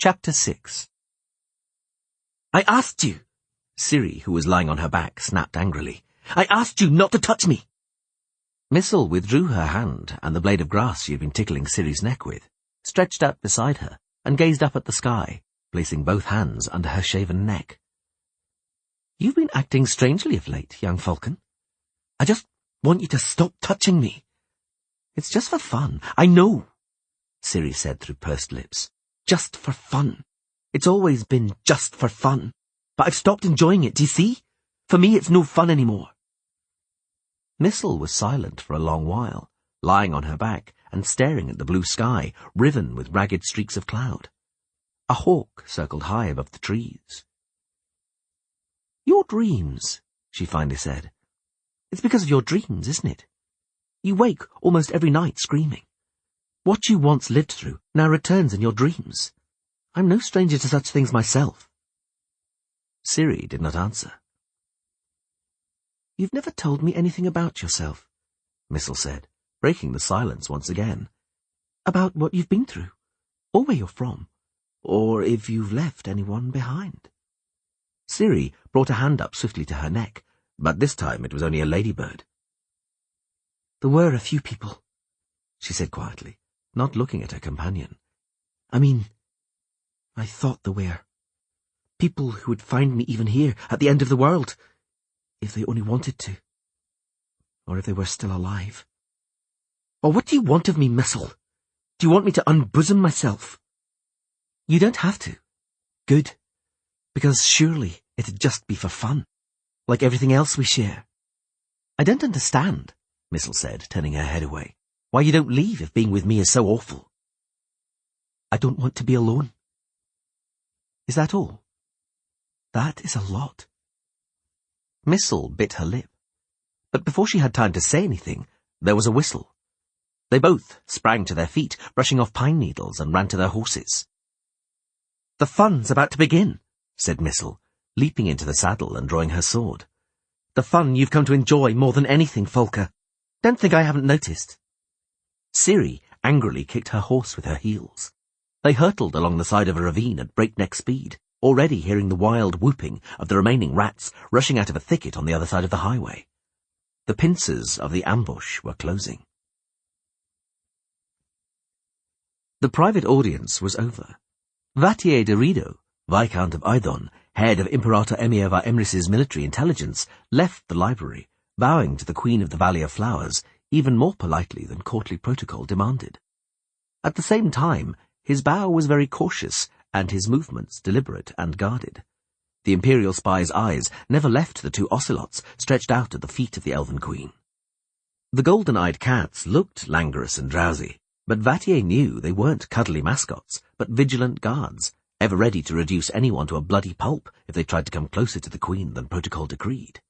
Chapter 6. "I asked you," Ciri, who was lying on her back, snapped angrily. "I asked you not to touch me!" Missel withdrew her hand and the blade of grass she had been tickling Ciri's neck with, stretched out beside her, and gazed up at the sky, placing both hands under her shaven neck. "You've been acting strangely of late, young falcon. I just want you to stop touching me." "It's just for fun, I know," Ciri said through pursed lips. "Just for fun. It's always been just for fun. But I've stopped enjoying it, do you see? For me it's no fun anymore." Missel was silent for a long while, lying on her back and staring at the blue sky, riven with ragged streaks of cloud. A hawk circled high above the trees. "Your dreams," she finally said. "It's because of your dreams, isn't it? You wake almost every night screaming. What you once lived through now returns in your dreams. I'm no stranger to such things myself." Ciri did not answer. "You've never told me anything about yourself," Missel said, breaking the silence once again. "About what you've been through, or where you're from, or if you've left anyone behind." Ciri brought a hand up swiftly to her neck, but this time it was only a ladybird. "There were a few people," she said quietly, not looking at her companion. I thought there were. People who would find me even here, at the end of the world, if they only wanted to. Or if they were still alive. Or what do you want of me, Missel? Do you want me to unbosom myself?" "You don't have to." "Good. Because surely it'd just be for fun, like everything else we share." "I don't understand," Missel said, turning her head away, "why you don't leave if being with me is so awful." "I don't want to be alone." "Is that all?" "That is a lot." Missel bit her lip, but before she had time to say anything, there was a whistle. They both sprang to their feet, brushing off pine needles, and ran to their horses. "The fun's about to begin," said Missel, leaping into the saddle and drawing her sword. "The fun you've come to enjoy more than anything, Folker. Don't think I haven't noticed." Ciri angrily kicked her horse with her heels. They hurtled along the side of a ravine at breakneck speed, already hearing the wild whooping of the remaining rats rushing out of a thicket on the other side of the highway. The pincers of the ambush were closing. The private audience was over. Vattier de Rido, Viscount of Eidon, head of Imperator Emir var Emrys's military intelligence, left the library, bowing to the Queen of the Valley of Flowers even more politely than courtly protocol demanded. At the same time, his bow was very cautious and his movements deliberate and guarded. The imperial spy's eyes never left the two ocelots stretched out at the feet of the elven queen. The golden-eyed cats looked languorous and drowsy, but Vattier knew they weren't cuddly mascots, but vigilant guards, ever ready to reduce anyone to a bloody pulp if they tried to come closer to the queen than protocol decreed.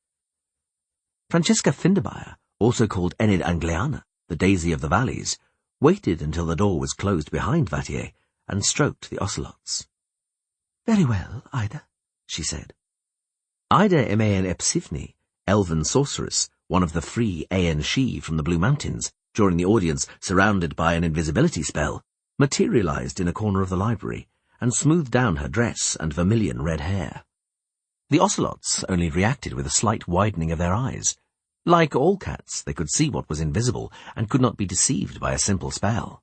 Francesca Finderbeyer, also called Enid Angliana, the Daisy of the Valleys, waited until the door was closed behind Vattier and stroked the ocelots. "Very well, Ida," she said. Ida Emaen Epsivni, elven sorceress, one of the free Aen Shi from the Blue Mountains, during the audience surrounded by an invisibility spell, materialized in a corner of the library and smoothed down her dress and vermilion red hair. The ocelots only reacted with a slight widening of their eyes. Like all cats, they could see what was invisible and could not be deceived by a simple spell.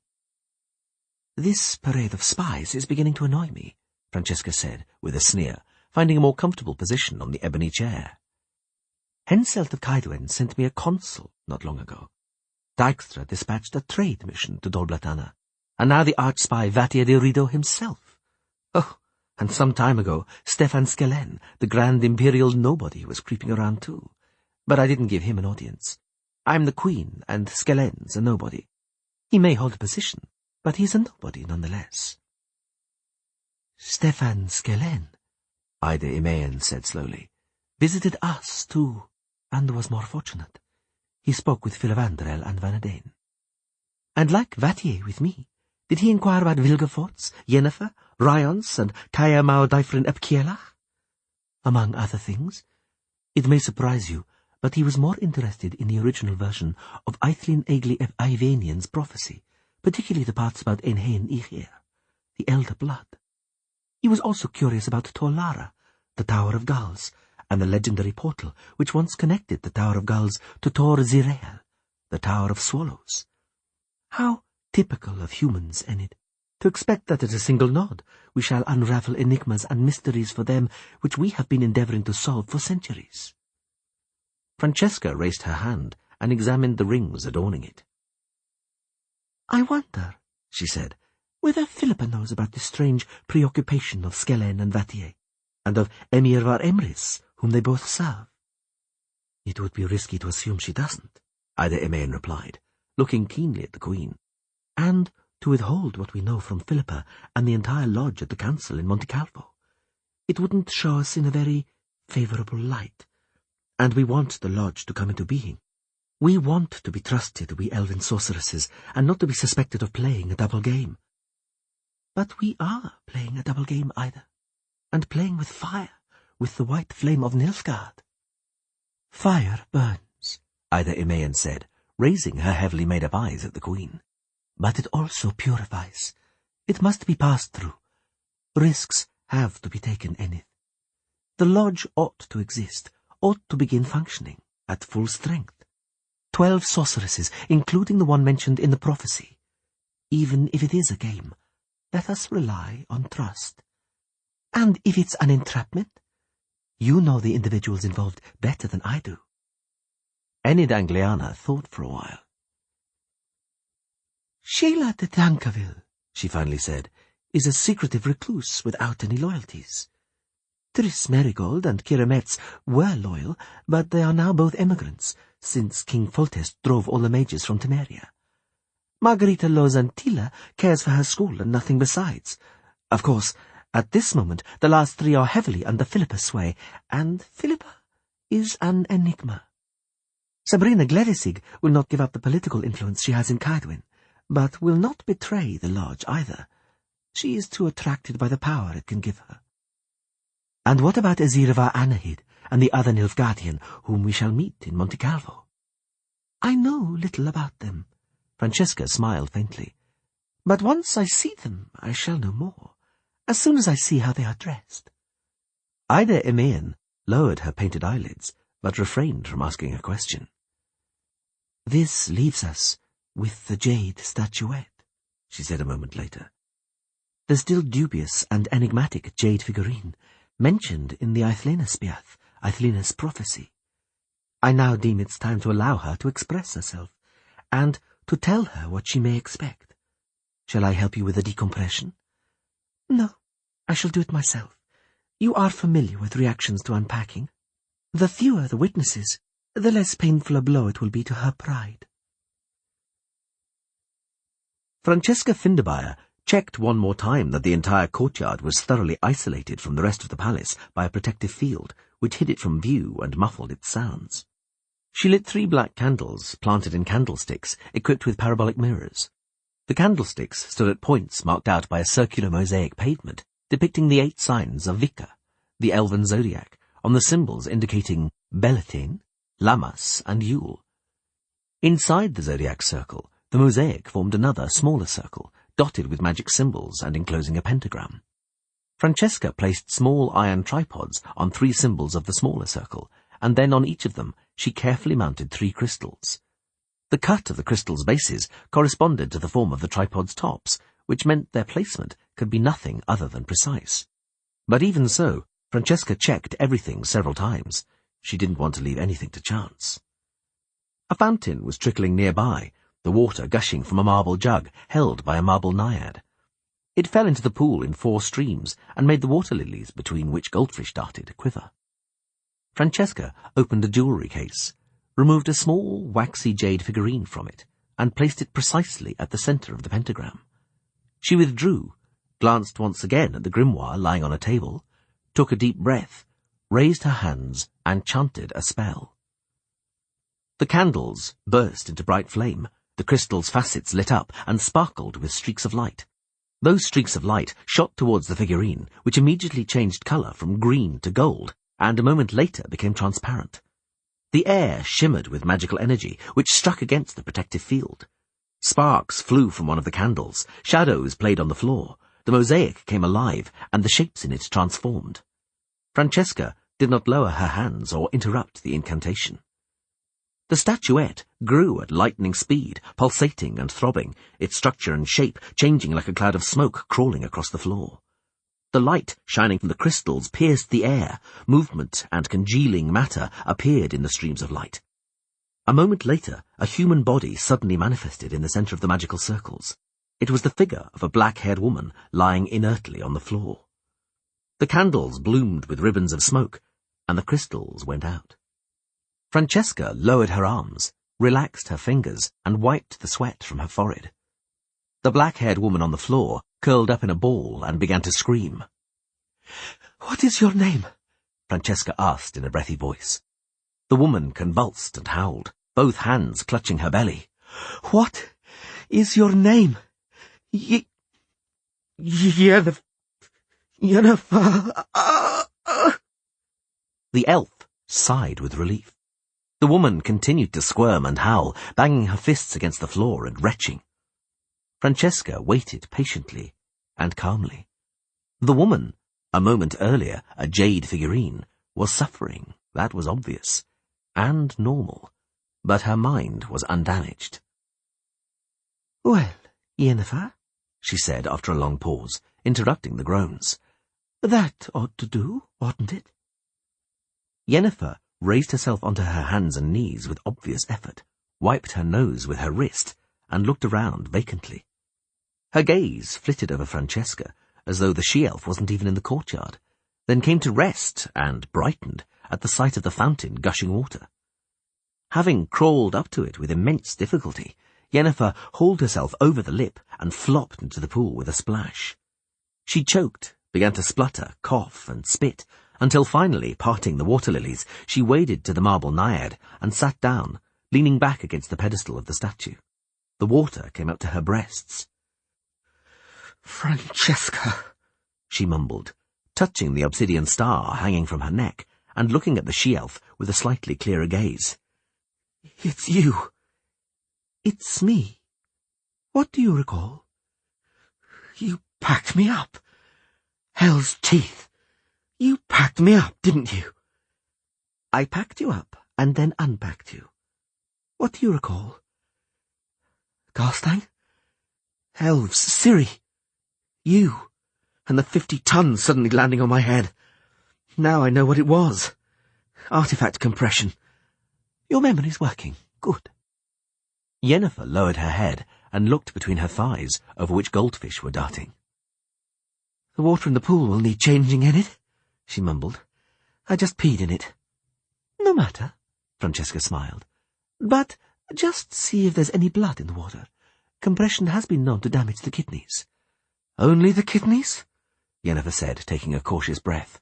"This parade of spies is beginning to annoy me," Francesca said, with a sneer, finding a more comfortable position on the ebony chair. "Henselt of Kaidwen sent me a consul not long ago. Dijkstra dispatched a trade mission to Dolblatana, and now the arch-spy Vattier de Rido himself. Oh, and some time ago, Stefan Skellen, the grand imperial nobody, was creeping around too. But I didn't give him an audience. I'm the queen, and Skellen's a nobody. He may hold a position, but he's a nobody nonetheless." "Stefan Skellen," Ida Emaen said slowly, "visited us too, and was more fortunate. He spoke with Filavandrel and Vanadain. And like Vattier with me, did he inquire about Vilgefortz, Yennefer, Ryons, and Kaya Mao Dyfrin ep Kielach? Among other things. It may surprise you, but he was more interested in the original version of Eithlin Egli ep Ivanian's prophecy, particularly the parts about Einhain Ichir, the elder blood. He was also curious about Torlara, the Tower of Gulls, and the legendary portal which once connected the Tower of Gulls to Tor Zirael, the Tower of Swallows. How typical of humans, Enid, to expect that at a single nod we shall unravel enigmas and mysteries for them which we have been endeavouring to solve for centuries. Francesca raised her hand and examined the rings adorning it. "I wonder," she said, "whether Philippa knows about this strange preoccupation of Skellen and Vatier, and of Emir var Emrys, whom they both serve." "It would be risky to assume she doesn't," Ida Emain replied, looking keenly at the Queen, "and to withhold what we know from Philippa and the entire lodge at the council in Monte Calvo. It wouldn't show us in a very favourable light, and we want the lodge to come into being. We want to be trusted, we elven sorceresses, and not to be suspected of playing a double game. But we are playing a double game, Ida, and playing with fire, with the white flame of Niflgaard." "Fire burns," Ida Emain said, raising her heavily made-up eyes at the Queen. "But it also purifies. It must be passed through. Risks have to be taken, Enid. The lodge ought to exist, ought to begin functioning, at full strength. 12 sorceresses, including the one mentioned in the prophecy. Even if it is a game, let us rely on trust. And if it's an entrapment, you know the individuals involved better than I do." Enid Angliana thought for a while. "Sheila de Tankerville," she finally said, "is a secretive recluse without any loyalties. Tris Merigold and Kira Metz were loyal, but they are now both emigrants, since King Foltest drove all the mages from Temeria. Margarita Lozantilla cares for her school and nothing besides. Of course, at this moment the last 3 are heavily under Philippa's sway, and Philippa is an enigma. Sabrina Glerisig will not give up the political influence she has in Kaedwen, but will not betray the lodge either. She is too attracted by the power it can give her. And what about Aziravar Anahid and the other Nilfgaardian whom we shall meet in Monte Calvo?" "I know little about them." Francesca smiled faintly. "But once I see them, I shall know more, as soon as I see how they are dressed." Ida Emain lowered her painted eyelids, but refrained from asking a question. "This leaves us with the jade statuette," she said a moment later. "The still dubious and enigmatic jade figurine mentioned in the Eithlena's prophecy. I now deem it's time to allow her to express herself, and to tell her what she may expect. Shall I help you with the decompression?" "No, I shall do it myself. You are familiar with reactions to unpacking. The fewer the witnesses, the less painful a blow it will be to her pride." Francesca Finderbeier checked one more time that the entire courtyard was thoroughly isolated from the rest of the palace by a protective field, which hid it from view and muffled its sounds. She lit 3 black candles, planted in candlesticks, equipped with parabolic mirrors. The candlesticks stood at points marked out by a circular mosaic pavement, depicting the 8 signs of Vika, the elven zodiac, on the symbols indicating Beltane, Lammas, and Yule. Inside the zodiac circle, the mosaic formed another, smaller circle, dotted with magic symbols and enclosing a pentagram. Francesca placed small iron tripods on 3 symbols of the smaller circle, and then on each of them she carefully mounted 3 crystals. The cut of the crystals' bases corresponded to the form of the tripod's tops, which meant their placement could be nothing other than precise. But even so, Francesca checked everything several times. She didn't want to leave anything to chance. A fountain was trickling nearby, the water gushing from a marble jug held by a marble naiad. It fell into the pool in 4 streams and made the water lilies, between which goldfish darted, quiver. Francesca opened a jewellery case, removed a small waxy jade figurine from it, and placed it precisely at the centre of the pentagram. She withdrew, glanced once again at the grimoire lying on a table, took a deep breath, raised her hands, and chanted a spell. The candles burst into bright flame. The crystal's facets lit up and sparkled with streaks of light. Those streaks of light shot towards the figurine, which immediately changed colour from green to gold, and a moment later became transparent. The air shimmered with magical energy, which struck against the protective field. Sparks flew from one of the candles, shadows played on the floor, The mosaic came alive, and the shapes in it transformed. Francesca did not lower her hands or interrupt the incantation. The statuette grew at lightning speed, pulsating and throbbing, its structure and shape changing like a cloud of smoke crawling across the floor. The light shining from the crystals pierced the air. Movement and congealing matter appeared in the streams of light. A moment later, a human body suddenly manifested in the center of the magical circles. It was the figure of a black-haired woman lying inertly on the floor. The candles bloomed with ribbons of smoke, and the crystals went out. Francesca lowered her arms, relaxed her fingers, and wiped the sweat from her forehead. The black-haired woman on the floor curled up in a ball and began to scream. "What is your name?" Francesca asked in a breathy voice. The woman convulsed and howled, both hands clutching her belly. "What is your name?" Yennefer. The elf sighed with relief. The woman continued to squirm and howl, banging her fists against the floor and retching. Francesca waited patiently and calmly. The woman, a moment earlier a jade figurine, was suffering, that was obvious, and normal, but her mind was undamaged. "Well, Yennefer," she said after a long pause, interrupting the groans. "That ought to do, oughtn't it?" Yennefer raised herself onto her hands and knees with obvious effort, wiped her nose with her wrist, and looked around vacantly. Her gaze flitted over Francesca, as though the she-elf wasn't even in the courtyard, then came to rest, and brightened, at the sight of the fountain gushing water. Having crawled up to it with immense difficulty, Yennefer hauled herself over the lip and flopped into the pool with a splash. She choked, began to splutter, cough, and spit, until finally, parting the water lilies, she waded to the marble naiad and sat down, leaning back against the pedestal of the statue. The water came up to her breasts. "Francesca," she mumbled, touching the obsidian star hanging from her neck and looking at the she-elf with a slightly clearer gaze. "It's you." "It's me. What do you recall?" "You packed me up. Hell's teeth. You packed me up, didn't you?" "I packed you up and then unpacked you. What do you recall?" "Garstang? Elves, Ciri. You, and the 50 tons suddenly landing on my head. Now I know what it was. Artifact compression. Your memory's working. Good." Yennefer lowered her head and looked between her thighs, over which goldfish were darting. "The water in the pool will need changing in it," she mumbled. "I just peed in it." "No matter," Francesca smiled. "But just see if there's any blood in the water. Compression has been known to damage the kidneys." "Only the kidneys?" Yennefer said, taking a cautious breath.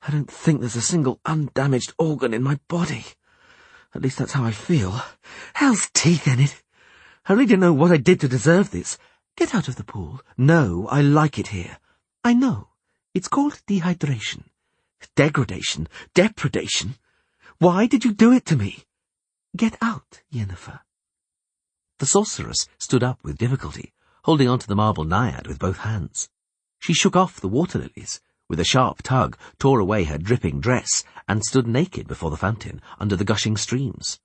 "I don't think there's a single undamaged organ in my body. At least that's how I feel. Hell's teeth in it. I really don't know what I did to deserve this. Get out of the pool." "No, I like it here." "I know. It's called dehydration. Degradation. Depredation. Why did you do it to me? Get out, Yennefer." The sorceress stood up with difficulty, holding onto the marble naiad with both hands. She shook off the water lilies, with a sharp tug tore away her dripping dress, and stood naked before the fountain under the gushing streams.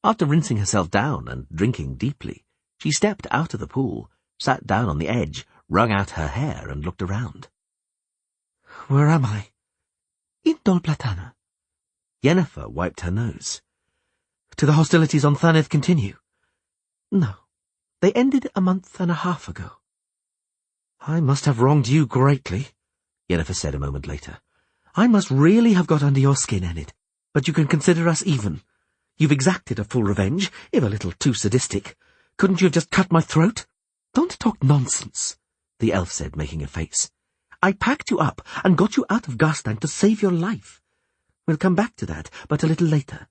After rinsing herself down and drinking deeply, she stepped out of the pool, sat down on the edge, wrung out her hair, and looked around. "Where am I?" "In Dol Platana." Yennefer wiped her nose. "Do the hostilities on Thaneth continue?" "No. They ended a month and a half ago." "I must have wronged you greatly," Yennefer said a moment later. "I must really have got under your skin, Enid, but you can consider us even. You've exacted a full revenge, if a little too sadistic. Couldn't you have just cut my throat?" "Don't talk nonsense," the elf said, making a face. "I packed you up and got you out of Garstang to save your life. We'll come back to that, but a little later.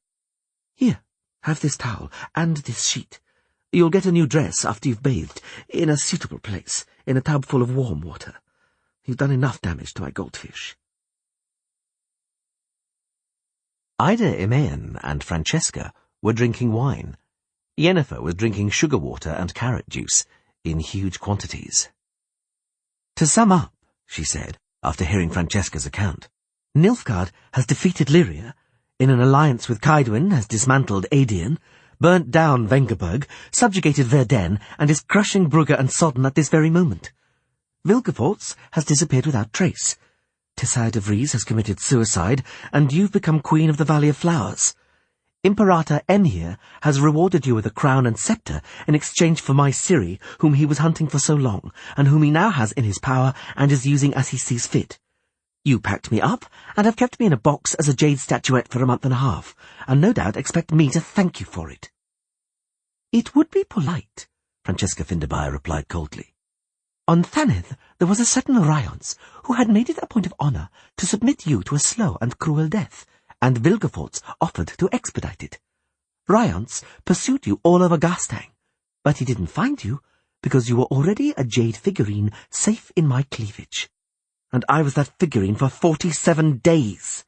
Here, have this towel and this sheet. You'll get a new dress after you've bathed, in a suitable place, in a tub full of warm water. You've done enough damage to my goldfish." Ida Imaean and Francesca were drinking wine. Yennefer was drinking sugar water and carrot juice in huge quantities. To sum up, she said, after hearing Francesca's account, Niflgaard has defeated Lyria, in an alliance with Kaedwen has dismantled Aedion, burnt down Vengerberg, subjugated Verden, and is crushing Brugge and Sodden at this very moment. Vilgefortz has disappeared without trace. Tessire de Vries has committed suicide, and you've become Queen of the Valley of Flowers. Imperator Enhir has rewarded you with a crown and sceptre in exchange for my Ciri, whom he was hunting for so long, and whom he now has in his power and is using as he sees fit. You packed me up, and have kept me in a box as a jade statuette for a month and a half, and no doubt expect me to thank you for it. It would be polite, Francesca Finderbire replied coldly. On Thanedd there was a certain Ryance who had made it a point of honour to submit you to a slow and cruel death, and Vilgefortz offered to expedite it. Ryance pursued you all over Garstang, but he didn't find you because you were already a jade figurine safe in my cleavage. And I was that figurine for 47 days.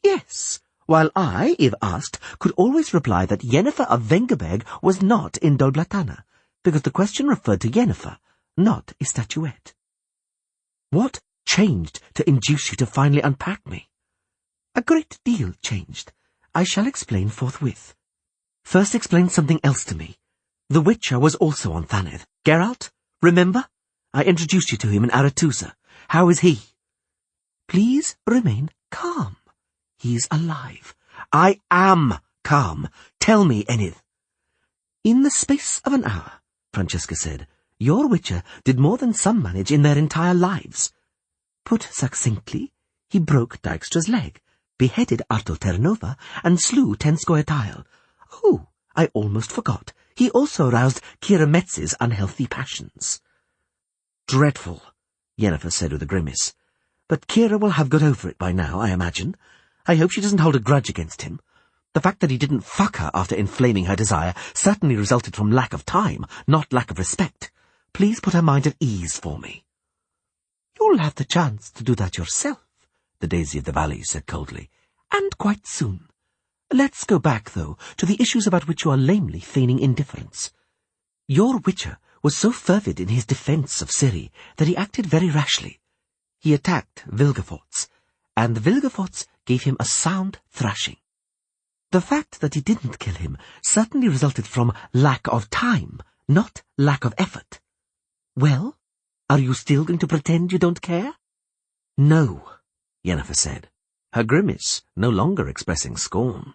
Yes, while I, if asked, could always reply that Yennefer of Vengerberg was not in Dol Blatana, because the question referred to Yennefer, not a statuette. What changed to induce you to finally unpack me? A great deal changed. I shall explain forthwith. First explain something else to me. The Witcher was also on Thanedd. Geralt, remember? I introduced you to him in Aretusa. How is he? Please remain calm. He's alive. I am calm. Tell me, Enid. In the space of an hour, Francesca said, your Witcher did more than some manage in their entire lives. Put succinctly, he broke Dijkstra's leg, beheaded Artur Terranova, and slew Tenskoetile. Oh, I almost forgot. He also aroused Kira Metz's unhealthy passions. Dreadful, Yennefer said with a grimace. But Kira will have got over it by now, I imagine. I hope she doesn't hold a grudge against him. The fact that he didn't fuck her after inflaming her desire certainly resulted from lack of time, not lack of respect. Please put her mind at ease for me. You'll have the chance to do that yourself, the Daisy of the Valley said coldly, and quite soon. Let's go back, though, to the issues about which you are lamely feigning indifference. Your Witcher was so fervid in his defence of Ciri that he acted very rashly. He attacked Vilgefortz, and Vilgefortz gave him a sound thrashing. The fact that he didn't kill him certainly resulted from lack of time, not lack of effort. Well, are you still going to pretend you don't care? No, Yennefer said, her grimace no longer expressing scorn.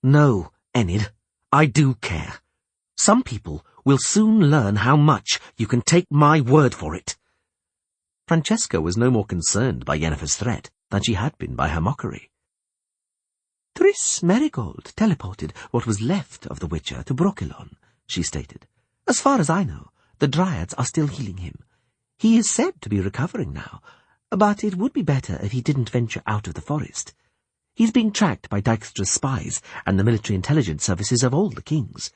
No, Enid, I do care. Some people will soon learn how much you can take my word for it. Francesca was no more concerned by Yennefer's threat than she had been by her mockery. Triss Merigold teleported what was left of the Witcher to Brokilon, she stated. As far as I know, the Dryads are still healing him. He is said to be recovering now, but it would be better if he didn't venture out of the forest. He's being tracked by Dijkstra's spies and the military intelligence services of all the kings.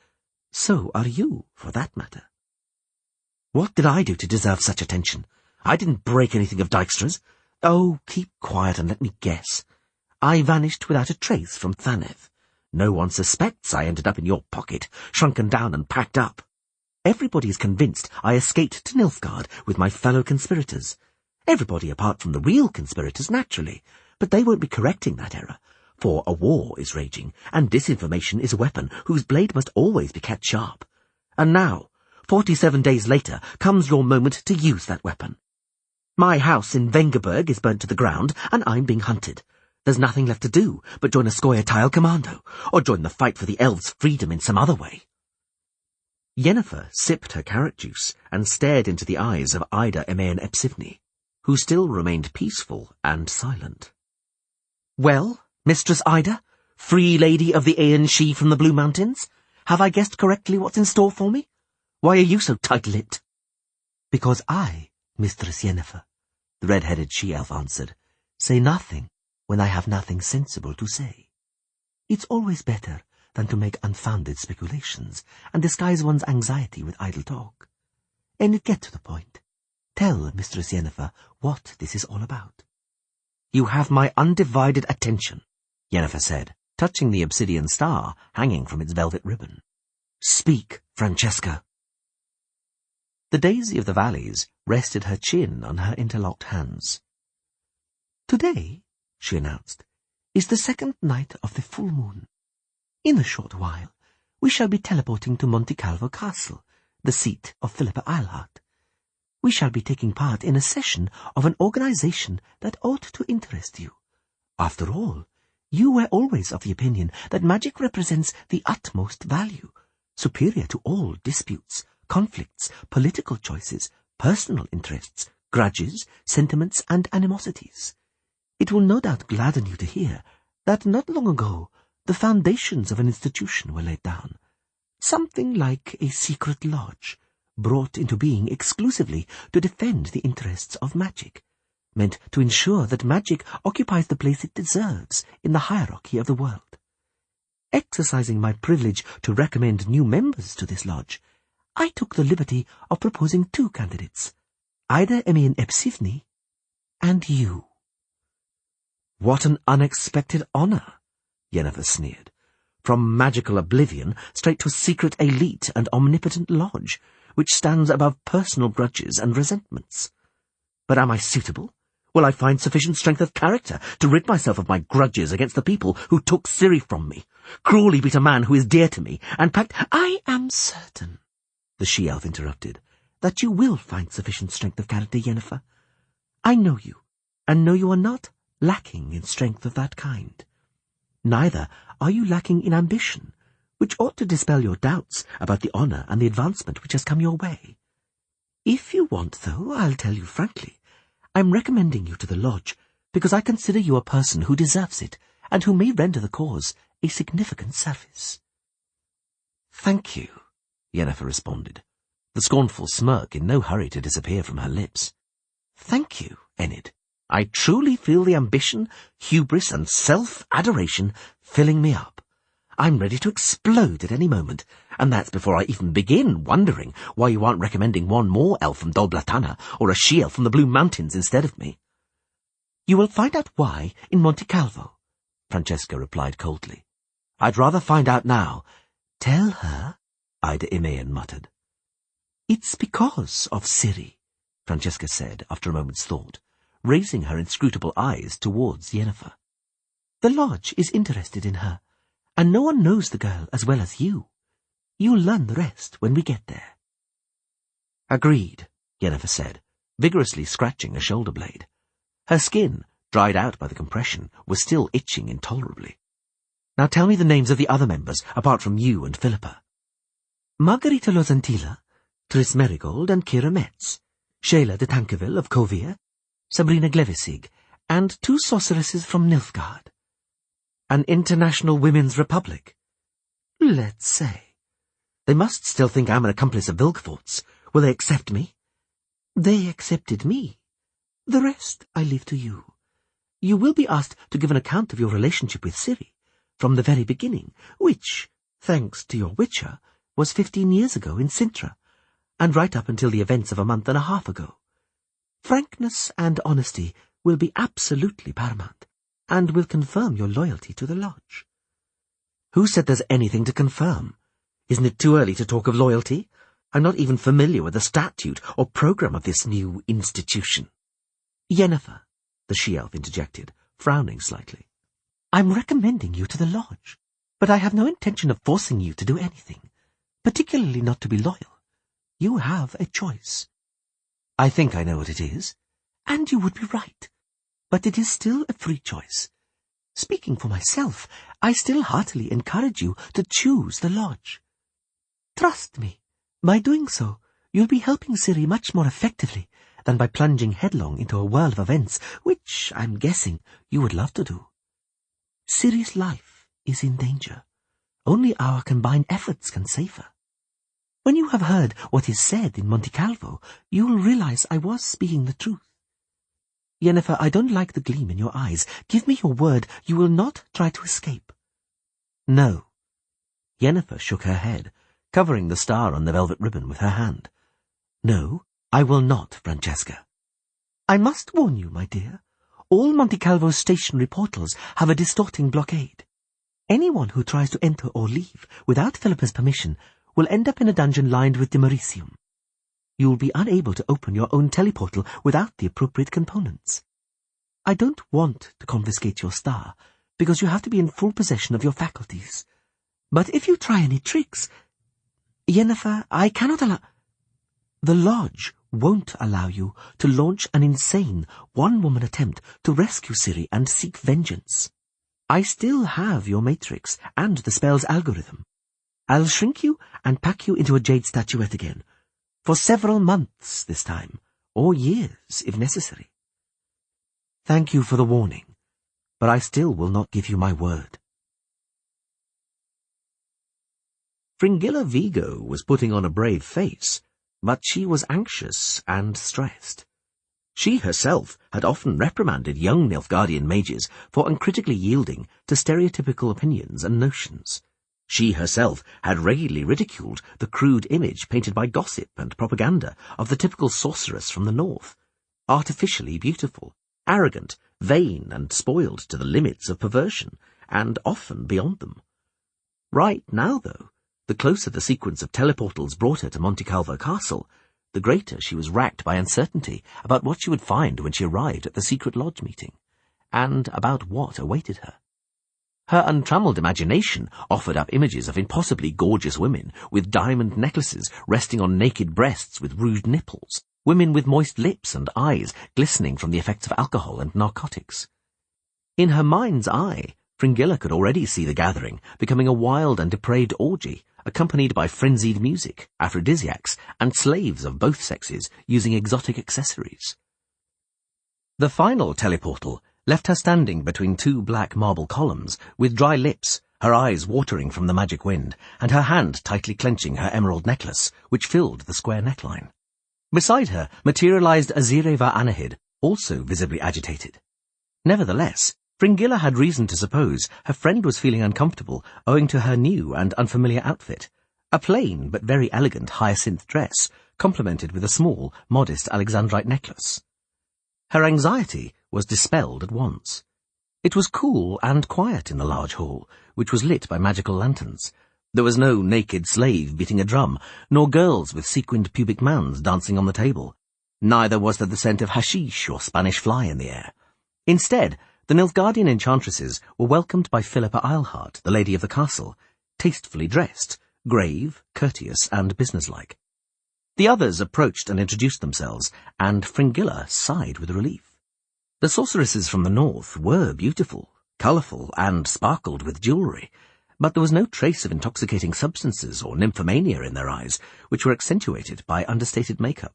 So are you, for that matter. What did I do to deserve such attention? I didn't break anything of Dijkstra's. Oh, keep quiet and let me guess. I vanished without a trace from Thanedd. No one suspects I ended up in your pocket, shrunken down and packed up. Everybody is convinced I escaped to Niflgaard with my fellow conspirators. Everybody apart from the real conspirators, naturally, but they won't be correcting that error, for a war is raging, and disinformation is a weapon whose blade must always be kept sharp. And now, 47 days later, comes your moment to use that weapon. My house in Vengerberg is burnt to the ground, and I'm being hunted. There's nothing left to do but join a Scoia'tael commando, or join the fight for the elves' freedom in some other way. Yennefer sipped her carrot juice and stared into the eyes of Ida Emain Epsivni, who still remained peaceful and silent. Well, Mistress Ida, free lady of the Aeon She from the Blue Mountains, have I guessed correctly what's in store for me? Why are you so tight-lipped? Because I, Mistress Yennefer, the red-headed she-elf answered, say nothing when I have nothing sensible to say. It's always better than to make unfounded speculations and disguise one's anxiety with idle talk. And get to the point. Tell Mistress Yennefer what this is all about. You have my undivided attention, Yennefer said, touching the obsidian star hanging from its velvet ribbon. Speak, Francesca. The Daisy of the Valleys rested her chin on her interlocked hands. "Today," she announced, "is the second night of the full moon. In a short while, we shall be teleporting to Monte Calvo Castle, the seat of Philippa Eilhart. We shall be taking part in a session of an organization that ought to interest you. After all, you were always of the opinion that magic represents the utmost value, superior to all disputes, conflicts, political choices, personal interests, grudges, sentiments, and animosities. It will no doubt gladden you to hear that not long ago the foundations of an institution were laid down, something like a secret lodge, brought into being exclusively to defend the interests of magic, meant to ensure that magic occupies the place it deserves in the hierarchy of the world. Exercising my privilege to recommend new members to this lodge, I took the liberty of proposing 2 candidates, Ida Emin Epsivni and you." "What an unexpected honour," Yennefer sneered. "From magical oblivion straight to a secret elite and omnipotent lodge, which stands above personal grudges and resentments. But am I suitable? Will I find sufficient strength of character to rid myself of my grudges against the people who took Ciri from me, cruelly beat a man who is dear to me, and packed—" "I am certain," the she-elf interrupted, "that you will find sufficient strength of character, Yennefer. I know you, and know you are not lacking in strength of that kind. Neither are you lacking in ambition, which ought to dispel your doubts about the honour and the advancement which has come your way. If you want, though, I'll tell you frankly, I'm recommending you to the lodge because I consider you a person who deserves it, and who may render the cause a significant service." "Thank you," Yennefer responded, the scornful smirk in no hurry to disappear from her lips. "Thank you, Enid. I truly feel the ambition, hubris, and self-adoration filling me up. I'm ready to explode at any moment, and that's before I even begin wondering why you aren't recommending one more elf from Dol Blatana or a she-elf from the Blue Mountains instead of me." "You will find out why in Monte Calvo," Francesca replied coldly. "I'd rather find out now." "Tell her," Ida Imaean muttered. "It's because of Ciri," Francesca said after a moment's thought, raising her inscrutable eyes towards Yennefer. "The lodge is interested in her, and no one knows the girl as well as you. You'll learn the rest when we get there." "Agreed," Yennefer said, vigorously scratching a shoulder blade. Her skin, dried out by the compression, was still itching intolerably. "Now tell me the names of the other members, apart from you and Philippa." "Margarita Lozantila, Tris Merigold and Kira Metz, Sheila de Tankerville of Kovia, Sabrina Glevisig, and 2 sorceresses from Niflgaard." "An international women's republic?" "Let's say." "They must still think I'm an accomplice of Vilgefortz. Will they accept me?" "They accepted me. The rest I leave to you. You will be asked to give an account of your relationship with Ciri, from the very beginning, which, thanks to your witcher, was 15 years ago in Cintra, and right up until the events of a month and a half ago. Frankness and honesty will be absolutely paramount, and will confirm your loyalty to the lodge." "Who said there's anything to confirm? Isn't it too early to talk of loyalty? I'm not even familiar with the statute or program of this new institution." "Yennefer," the she-elf interjected, frowning slightly, "I'm recommending you to the lodge, but I have no intention of forcing you to do anything, particularly not to be loyal. You have a choice." "I think I know what it is." "And you would be right, but it is still a free choice. Speaking for myself, I still heartily encourage you to choose the lodge. Trust me, by doing so, you'll be helping Ciri much more effectively than by plunging headlong into a whirl of events, which, I'm guessing, you would love to do. Ciri's life is in danger. Only our combined efforts can save her. When you have heard what is said in Monte Calvo, you will realize I was speaking the truth. Yennefer, I don't like the gleam in your eyes. Give me your word you will not try to escape." "No." Yennefer shook her head, covering the star on the velvet ribbon with her hand. "No, I will not, Francesca." "I must warn you, my dear. All Monte Calvo's stationary portals have a distorting blockade. Anyone who tries to enter or leave without Philippa's permission will end up in a dungeon lined with demeritium. you'll be unable to open your own teleportal without the appropriate components. I don't want to confiscate your star, because you have to be in full possession of your faculties. But if you try any tricks... Yennefer, I cannot allow... The Lodge won't allow you to launch an insane one-woman attempt to rescue Ciri and seek vengeance. I still have your matrix and the spell's algorithm. I'll shrink you and pack you into a jade statuette again, for several months this time, or years if necessary. Thank you for the warning, but I still will not give you my word. Fringilla Vigo was putting on a brave face, but she was anxious and stressed. She herself had often reprimanded young Nilfgaardian mages for uncritically yielding to stereotypical opinions and notions. She herself had regularly ridiculed the crude image painted by gossip and propaganda of the typical sorceress from the north, artificially beautiful, arrogant, vain, and spoiled to the limits of perversion, and often beyond them. Right now, though, the closer the sequence of teleportals brought her to Monte Calvo Castle, the greater she was racked by uncertainty about what she would find when she arrived at the secret lodge meeting, and about what awaited her. Her untrammeled imagination offered up images of impossibly gorgeous women with diamond necklaces resting on naked breasts with rouged nipples, women with moist lips and eyes glistening from the effects of alcohol and narcotics. In her mind's eye, Fringilla could already see the gathering becoming a wild and depraved orgy, accompanied by frenzied music, aphrodisiacs, and slaves of both sexes using exotic accessories. The final teleportal left her standing between two black marble columns, with dry lips, her eyes watering from the magic wind, and her hand tightly clenching her emerald necklace, which filled the square neckline. Beside her materialized Azire va Anahid, also visibly agitated. Nevertheless, Fringilla had reason to suppose her friend was feeling uncomfortable owing to her new and unfamiliar outfit, a plain but very elegant hyacinth dress, complemented with a small, modest Alexandrite necklace. Her anxiety was dispelled at once. It was cool and quiet in the large hall, which was lit by magical lanterns. There was no naked slave beating a drum, nor girls with sequined pubic mounds dancing on the table. Neither was there the scent of hashish or Spanish fly in the air. Instead, the Nilfgaardian enchantresses were welcomed by Philippa Eilhart, the lady of the castle, tastefully dressed, grave, courteous, and businesslike. The others approached and introduced themselves, and Fringilla sighed with relief. The sorceresses from the north were beautiful, colourful, and sparkled with jewellery, but there was no trace of intoxicating substances or nymphomania in their eyes, which were accentuated by understated makeup.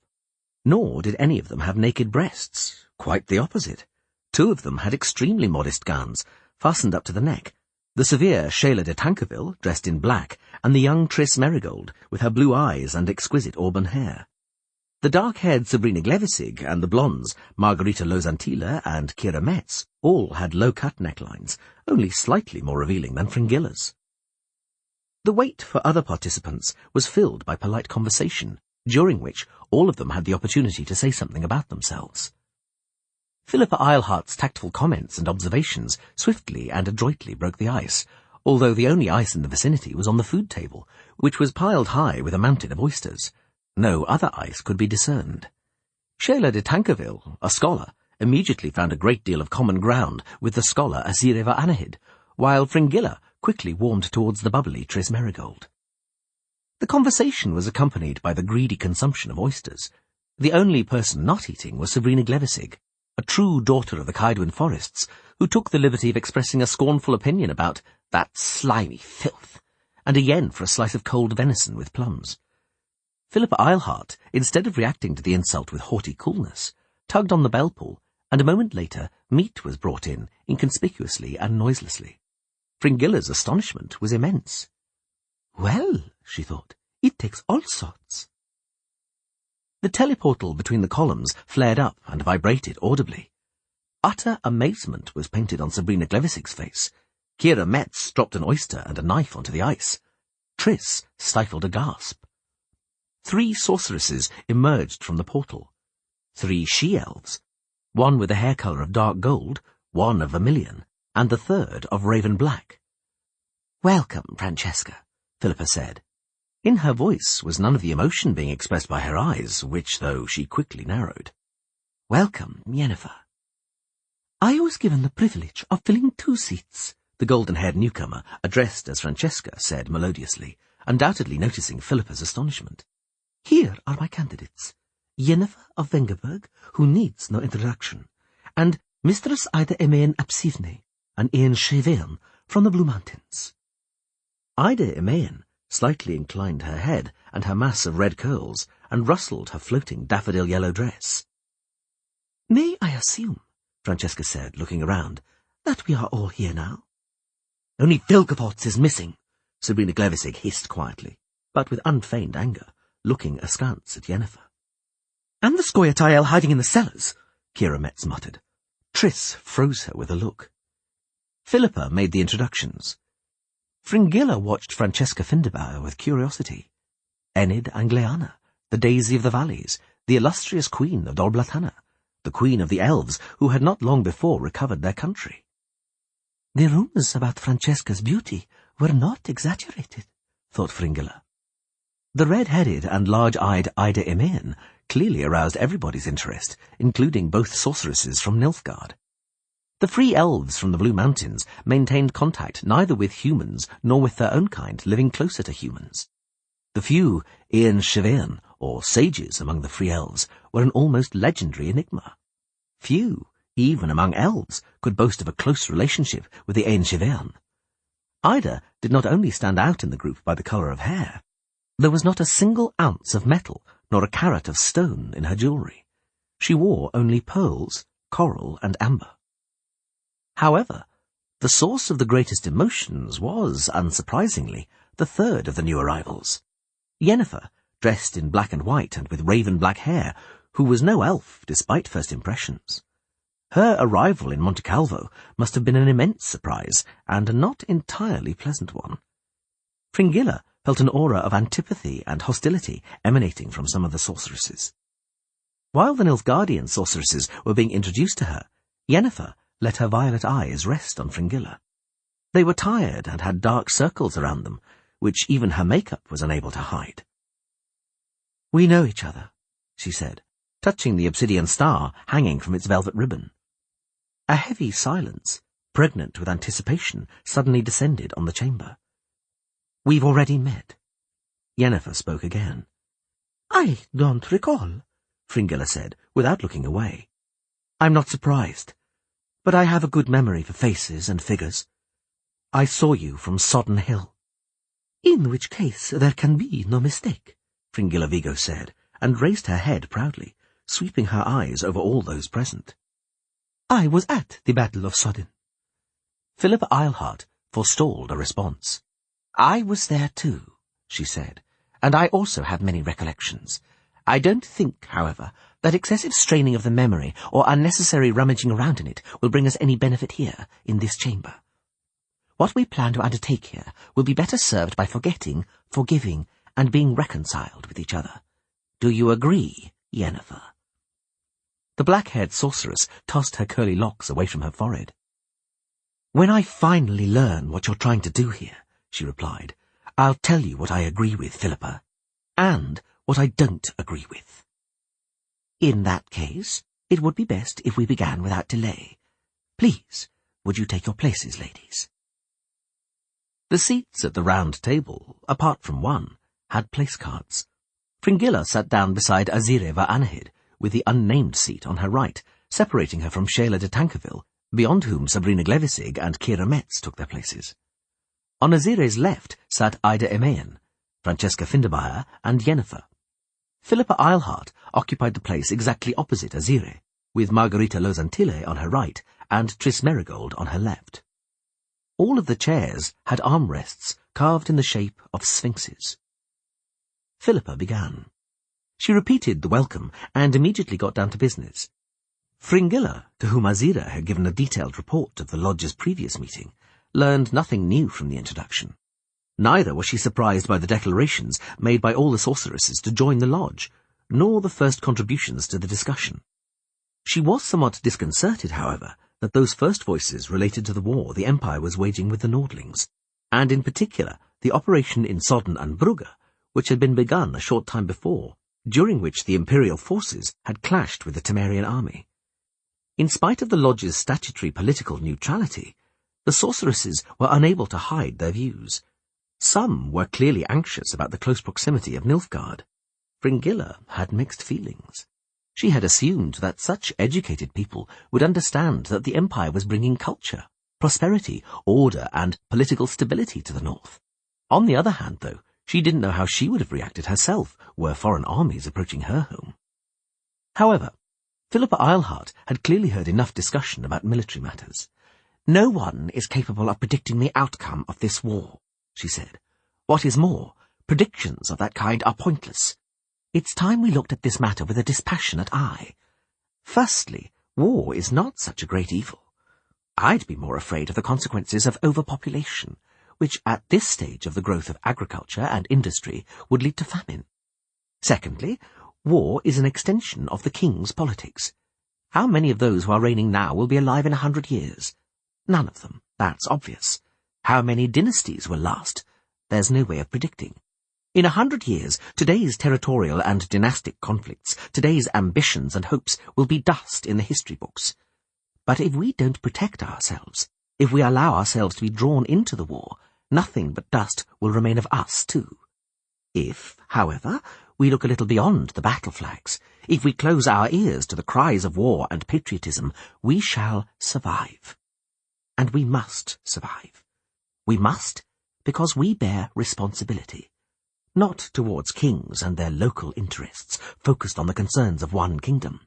Nor did any of them have naked breasts, quite the opposite. Two of them had extremely modest gowns, fastened up to the neck, the severe Shayla de Tankerville, dressed in black, and the young Triss Merigold, with her blue eyes and exquisite auburn hair. The dark-haired Sabrina Glevissig and the blondes, Margarita Lozantila and Kira Metz, all had low-cut necklines, only slightly more revealing than Fringilla's. The wait for other participants was filled by polite conversation, during which all of them had the opportunity to say something about themselves. Philippa Eilhart's tactful comments and observations swiftly and adroitly broke the ice, although the only ice in the vicinity was on the food table, which was piled high with a mountain of oysters. No other ice could be discerned. Shayla de Tankerville, a scholar, immediately found a great deal of common ground with the scholar Azire va Anahid, while Fringilla quickly warmed towards the bubbly Triss Merigold. The conversation was accompanied by the greedy consumption of oysters. The only person not eating was Sabrina Glevissig, a true daughter of the Kaidwen forests, who took the liberty of expressing a scornful opinion about that slimy filth, and a yen for a slice of cold venison with plums. Philippa Eilhart, instead of reacting to the insult with haughty coolness, tugged on the bell-pull, and a moment later meat was brought in, inconspicuously and noiselessly. Fringilla's astonishment was immense. "Well," she thought, "it takes all sorts." The teleportal between the columns flared up and vibrated audibly. Utter amazement was painted on Sabrina Glevissig's face. Kira Metz dropped an oyster and a knife onto the ice. Triss stifled a gasp. 3 sorceresses emerged from the portal. 3 she-elves, one with a hair colour of dark gold, one of vermilion, and the third of raven black. "Welcome, Francesca," Philippa said. In her voice was none of the emotion being expressed by her eyes, which, though, she quickly narrowed. "Welcome, Yennefer." "I was given the privilege of filling 2 seats," the golden-haired newcomer, addressed as Francesca, said melodiously, undoubtedly noticing Philippa's astonishment. "Here are my candidates. Yennefer of Vengerberg, who needs no introduction, and Mistress Ida Emain Apsivne, an Aen Shevain from the Blue Mountains." Ida Emain slightly inclined her head and her mass of red curls, and rustled her floating daffodil-yellow dress. "May I assume," Francesca said, looking around, "that we are all here now?" "Only Vilgefortz is missing," Sabrina Glevisig hissed quietly, but with unfeigned anger, looking askance at Yennefer. "And the Scoia'tael hiding in the cellars," Kira Metz muttered. Triss froze her with a look. Philippa made the introductions. Fringilla watched Francesca Finderbauer with curiosity. Enid Angleana, the Daisy of the Valleys, the illustrious Queen of Dol Blathanna, the Queen of the Elves, who had not long before recovered their country. "The rumours about Francesca's beauty were not exaggerated," thought Fringilla. The red-headed and large-eyed Ida Emain clearly aroused everybody's interest, including both sorceresses from Niflgaard. The free elves from the Blue Mountains maintained contact neither with humans nor with their own kind living closer to humans. The few Aen Shevain, or sages among the free elves, were an almost legendary enigma. Few, even among elves, could boast of a close relationship with the Aen Shevain. Ida did not only stand out in the group by the colour of hair. There was not a single ounce of metal nor a carat of stone in her jewellery. She wore only pearls, coral, and amber. However, the source of the greatest emotions was, unsurprisingly, the third of the new arrivals. Yennefer, dressed in black and white and with raven-black hair, who was no elf despite first impressions. Her arrival in Monte Calvo must have been an immense surprise, and a not entirely pleasant one. Fringilla felt an aura of antipathy and hostility emanating from some of the sorceresses. While the Nilfgaardian sorceresses were being introduced to her, Yennefer let her violet eyes rest on Fringilla. They were tired and had dark circles around them, which even her makeup was unable to hide. "We know each other," she said, touching the obsidian star hanging from its velvet ribbon. A heavy silence, pregnant with anticipation, suddenly descended on the chamber. "We've already met." Yennefer spoke again. "I don't recall," Fringilla said, without looking away. "I'm not surprised, but I have a good memory for faces and figures. I saw you from Sodden Hill." "In which case there can be no mistake," Fringilla Vigo said, and raised her head proudly, sweeping her eyes over all those present. "I was at the Battle of Sodden." Philippa Eilhart forestalled a response. "I was there too," she said, "and I also have many recollections. I don't think, however, that excessive straining of the memory or unnecessary rummaging around in it will bring us any benefit here, in this chamber. What we plan to undertake here will be better served by forgetting, forgiving, and being reconciled with each other. Do you agree, Yennefer?" The black-haired sorceress tossed her curly locks away from her forehead. "When I finally learn what you're trying to do here," she replied, "I'll tell you what I agree with, Philippa, and what I don't agree with." "In that case, it would be best if we began without delay. Please, would you take your places, ladies?" The seats at the round table, apart from one, had place cards. Fringilla sat down beside Azire va Anahid, with the unnamed seat on her right, separating her from Shayla de Tankerville, beyond whom Sabrina Glevisig and Kira Metz took their places. On Azire's left sat Ida Emain, Francesca Finderbauer, and Yennefer. Philippa Eilhart occupied the place exactly opposite Azire, with Margarita Lozantile on her right and Triss Merigold on her left. All of the chairs had armrests carved in the shape of sphinxes. Philippa began. She repeated the welcome and immediately got down to business. Fringilla, to whom Azira had given a detailed report of the lodge's previous meeting, learned nothing new from the introduction. Neither was she surprised by the declarations made by all the sorceresses to join the lodge, nor the first contributions to the discussion. She was somewhat disconcerted, however, that those first voices related to the war the Empire was waging with the Nordlings, and in particular the operation in Sodden and Brugge, which had been begun a short time before, during which the imperial forces had clashed with the Temerian army. In spite of the lodge's statutory political neutrality, the sorceresses were unable to hide their views. Some were clearly anxious about the close proximity of Niflgaard. Fringilla had mixed feelings. She had assumed that such educated people would understand that the Empire was bringing culture, prosperity, order, and political stability to the north. On the other hand, though, she didn't know how she would have reacted herself were foreign armies approaching her home. However, Philippa Eilhart had clearly heard enough discussion about military matters. "No one is capable of predicting the outcome of this war," she said. "What is more, predictions of that kind are pointless. It's time we looked at this matter with a dispassionate eye. Firstly, war is not such a great evil. I'd be more afraid of the consequences of overpopulation, which at this stage of the growth of agriculture and industry would lead to famine. Secondly, war is an extension of the king's politics. How many of those who are reigning now will be alive in 100 years? None of them, that's obvious. How many dynasties will last? There's no way of predicting. In 100 years, today's territorial and dynastic conflicts, today's ambitions and hopes will be dust in the history books. But if we don't protect ourselves, if we allow ourselves to be drawn into the war, nothing but dust will remain of us too. If, however, we look a little beyond the battle flags, if we close our ears to the cries of war and patriotism, we shall survive. And we must survive. We must, because we bear responsibility. Not towards kings and their local interests, focused on the concerns of one kingdom.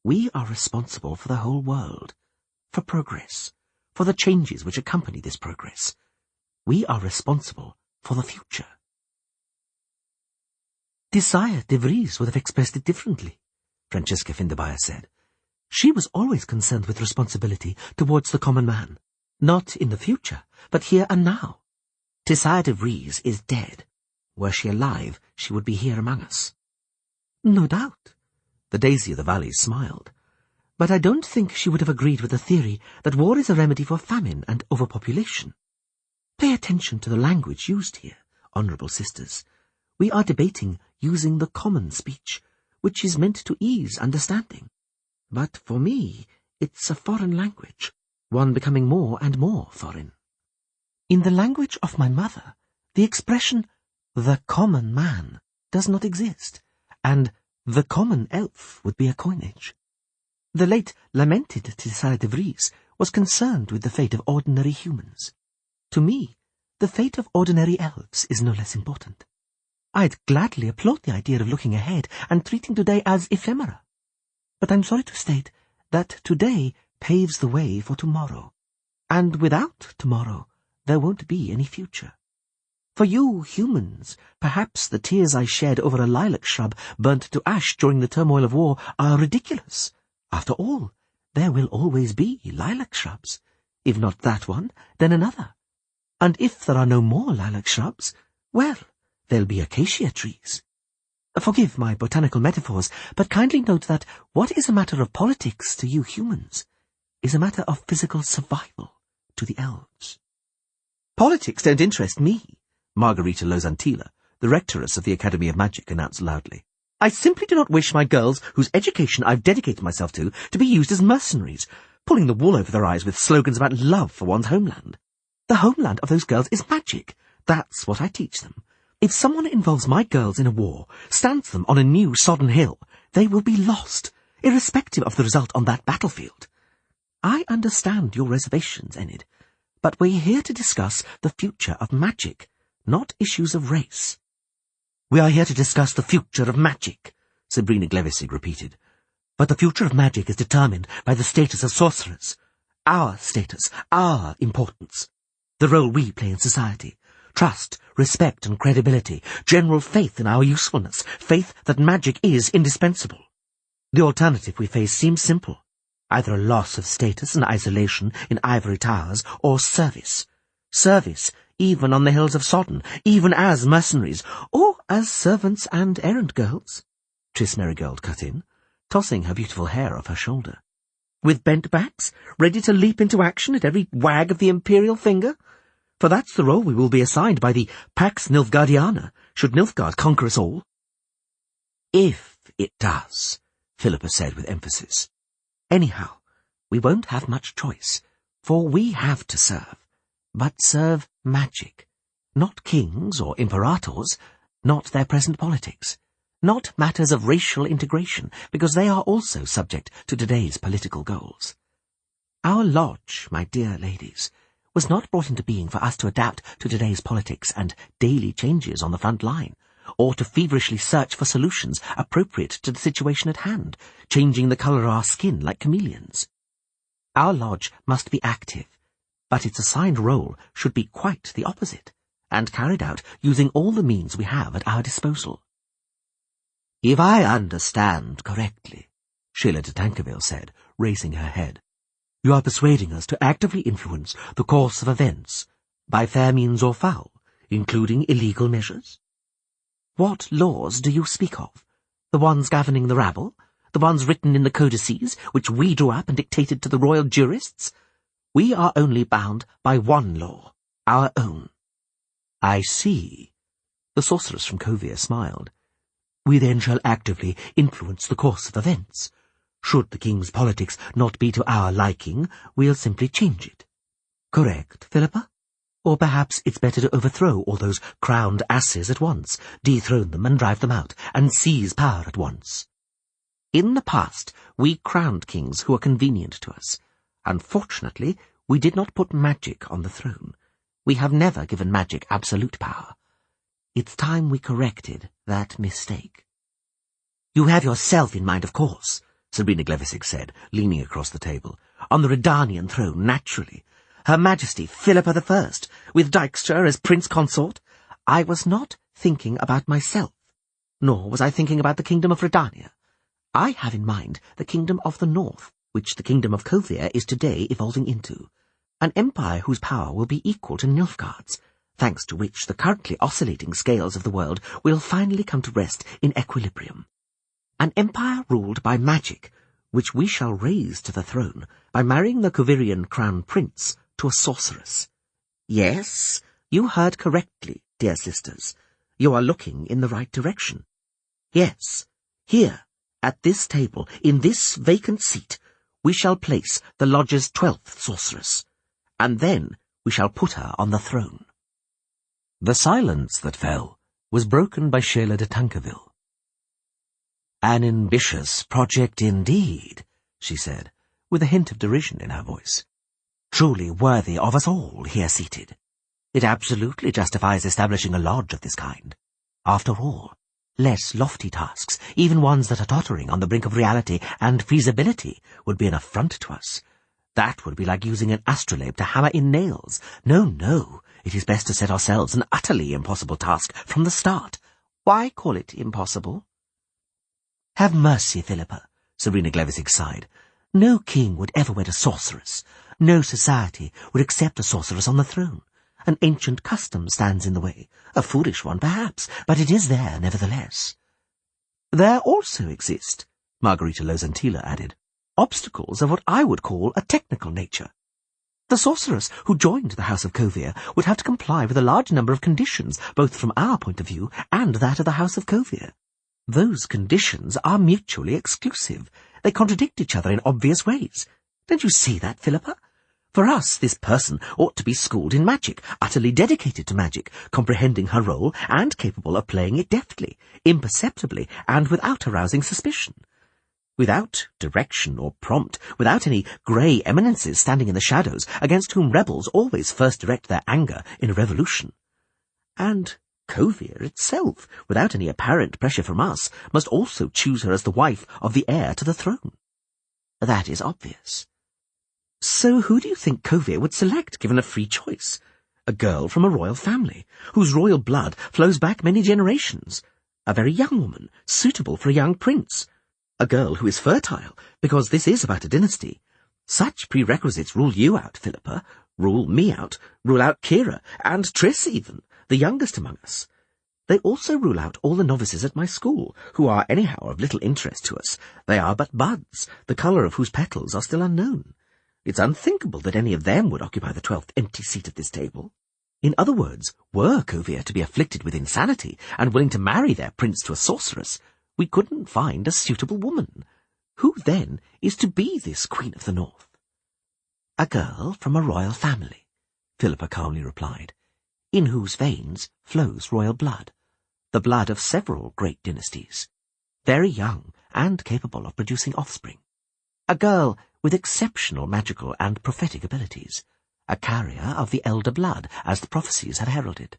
We are responsible for the whole world, for progress, for the changes which accompany this progress. We are responsible for the future. Desire de Vries would have expressed it differently, Francesca Finderbaya said. She was always concerned with responsibility towards the common man, not in the future, but here and now. Desire de Vries is dead. Were she alive, she would be here among us. No doubt. The Daisy of the Valleys smiled. But I don't think she would have agreed with the theory that war is a remedy for famine and overpopulation. Pay attention to the language used here, honourable sisters. We are debating using the common speech, which is meant to ease understanding. But for me, it's a foreign language, one becoming more and more foreign. In the language of my mother, the expression "the common man" does not exist, and "the common elf" would be a coinage. The late lamented Desire de Vries was concerned with the fate of ordinary humans. To me, the fate of ordinary elves is no less important. I'd gladly applaud the idea of looking ahead and treating today as ephemera. But I'm sorry to state that today paves the way for tomorrow, and without tomorrow there won't be any future. For you humans, perhaps the tears I shed over a lilac shrub burnt to ash during the turmoil of war are ridiculous. After all, there will always be lilac shrubs. If not that one, then another. And if there are no more lilac shrubs, well, there'll be acacia trees. Forgive my botanical metaphors, but kindly note that what is a matter of politics to you humans is a matter of physical survival to the elves. Politics don't interest me, Margarita Lozantila, the rectoress of the Academy of Magic, announced loudly. I simply do not wish my girls, whose education I've dedicated myself to be used as mercenaries, pulling the wool over their eyes with slogans about love for one's homeland. The homeland of those girls is magic. That's what I teach them. If someone involves my girls in a war, stands them on a new sodden hill, they will be lost, irrespective of the result on that battlefield. I understand your reservations, Enid, but we're here to discuss the future of magic, not issues of race. We are here to discuss the future of magic, Sabrina Glevisig repeated. But the future of magic is determined by the status of sorcerers. Our status, our importance. The role we play in society. Trust, respect and credibility. General faith in our usefulness. Faith that magic is indispensable. The alternative we face seems simple. Either a loss of status and isolation in ivory towers, or service. Service, even on the hills of Sodden, even as mercenaries, or as servants and errand girls, Tris Merigold cut in, tossing her beautiful hair off her shoulder. With bent backs, ready to leap into action at every wag of the imperial finger? For that's the role we will be assigned by the Pax Nilfgaardiana, Should Niflgaard conquer us all? If it does, Philippa said with emphasis. Anyhow, we won't have much choice, for we have to serve, but serve magic, not kings or imperators, not their present politics, not matters of racial integration, because they are also subject to today's political goals. Our lodge, my dear ladies, was not brought into being for us to adapt to today's politics and daily changes on the front line, or to feverishly search for solutions appropriate to the situation at hand, changing the colour of our skin like chameleons. Our lodge must be active, but its assigned role should be quite the opposite, and carried out using all the means we have at our disposal. If I understand correctly, Sheila de Tankerville said, raising her head, you are persuading us to actively influence the course of events, by fair means or foul, including illegal measures? What laws do you speak of? The ones governing the rabble? The ones written in the codices, which we drew up and dictated to the royal jurists? We are only bound by one law, our own. I see. The sorceress from Kovir smiled. We then shall actively influence the course of events. Should the king's politics not be to our liking, we'll simply change it. Correct, Philippa? Or perhaps it's better to overthrow all those crowned asses at once, dethrone them and drive them out, and seize power at once. In the past, we crowned kings who were convenient to us. Unfortunately, we did not put magic on the throne. We have never given magic absolute power. It's time we corrected that mistake. You have yourself in mind, of course, Sabrina Glevissig said, leaning across the table. On the Redanian throne, naturally. Her Majesty Philippa I, with Dijkstra as Prince Consort. I was not thinking about myself, nor was I thinking about the Kingdom of Redania. I have in mind the Kingdom of the North, which the Kingdom of Kovir is today evolving into. An empire whose power will be equal to Niflgaard's, thanks to which the currently oscillating scales of the world will finally come to rest in equilibrium. An empire ruled by magic, which we shall raise to the throne by marrying the Kovirian crown prince to a sorceress. Yes, you heard correctly, dear sisters. You are looking in the right direction. Yes, here, at this table, in this vacant seat, we shall place the lodge's 12th sorceress, and then we shall put her on the throne. The silence that fell was broken by Sheila de Tankerville. An ambitious project indeed, she said, with a hint of derision in her voice. Truly worthy of us all here seated. It absolutely justifies establishing a lodge of this kind. After all, less lofty tasks, even ones that are tottering on the brink of reality and feasibility, would be an affront to us. That would be like using an astrolabe to hammer in nails. No, no, it is best to set ourselves an utterly impossible task from the start. Why call it impossible? Have mercy, Philippa, Sabrina Glevissig sighed. No king would ever wed a sorceress. No society would accept a sorceress on the throne. An ancient custom stands in the way. A foolish one, perhaps, but it is there, nevertheless. There also exist, Margarita Lozantila added, obstacles of what I would call a technical nature. The sorceress who joined the House of Kovir would have to comply with a large number of conditions, both from our point of view and that of the House of Kovir. Those conditions are mutually exclusive. They contradict each other in obvious ways. Don't you see that, Philippa? For us, this person ought to be schooled in magic, utterly dedicated to magic, comprehending her role and capable of playing it deftly, imperceptibly, and without arousing suspicion. Without direction or prompt, without any grey eminences standing in the shadows, against whom rebels always first direct their anger in a revolution. And Kovir itself, without any apparent pressure from us, must also choose her as the wife of the heir to the throne. That is obvious. So who do you think Kovir would select, given a free choice? A girl from a royal family, whose royal blood flows back many generations. A very young woman, suitable for a young prince. A girl who is fertile, because this is about a dynasty. Such prerequisites rule you out, Philippa, rule me out, rule out Kira, and Triss even, the youngest among us. They also rule out all the novices at my school, who are anyhow of little interest to us. They are but buds, the colour of whose petals are still unknown. It's unthinkable that any of them would occupy the 12th empty seat at this table. In other words, were Kovir to be afflicted with insanity and willing to marry their prince to a sorceress, we couldn't find a suitable woman. Who, then, is to be this Queen of the North? A girl from a royal family, Philippa calmly replied, in whose veins flows royal blood, the blood of several great dynasties, very young and capable of producing offspring. A girl with exceptional magical and prophetic abilities, a carrier of the elder blood, as the prophecies had heralded.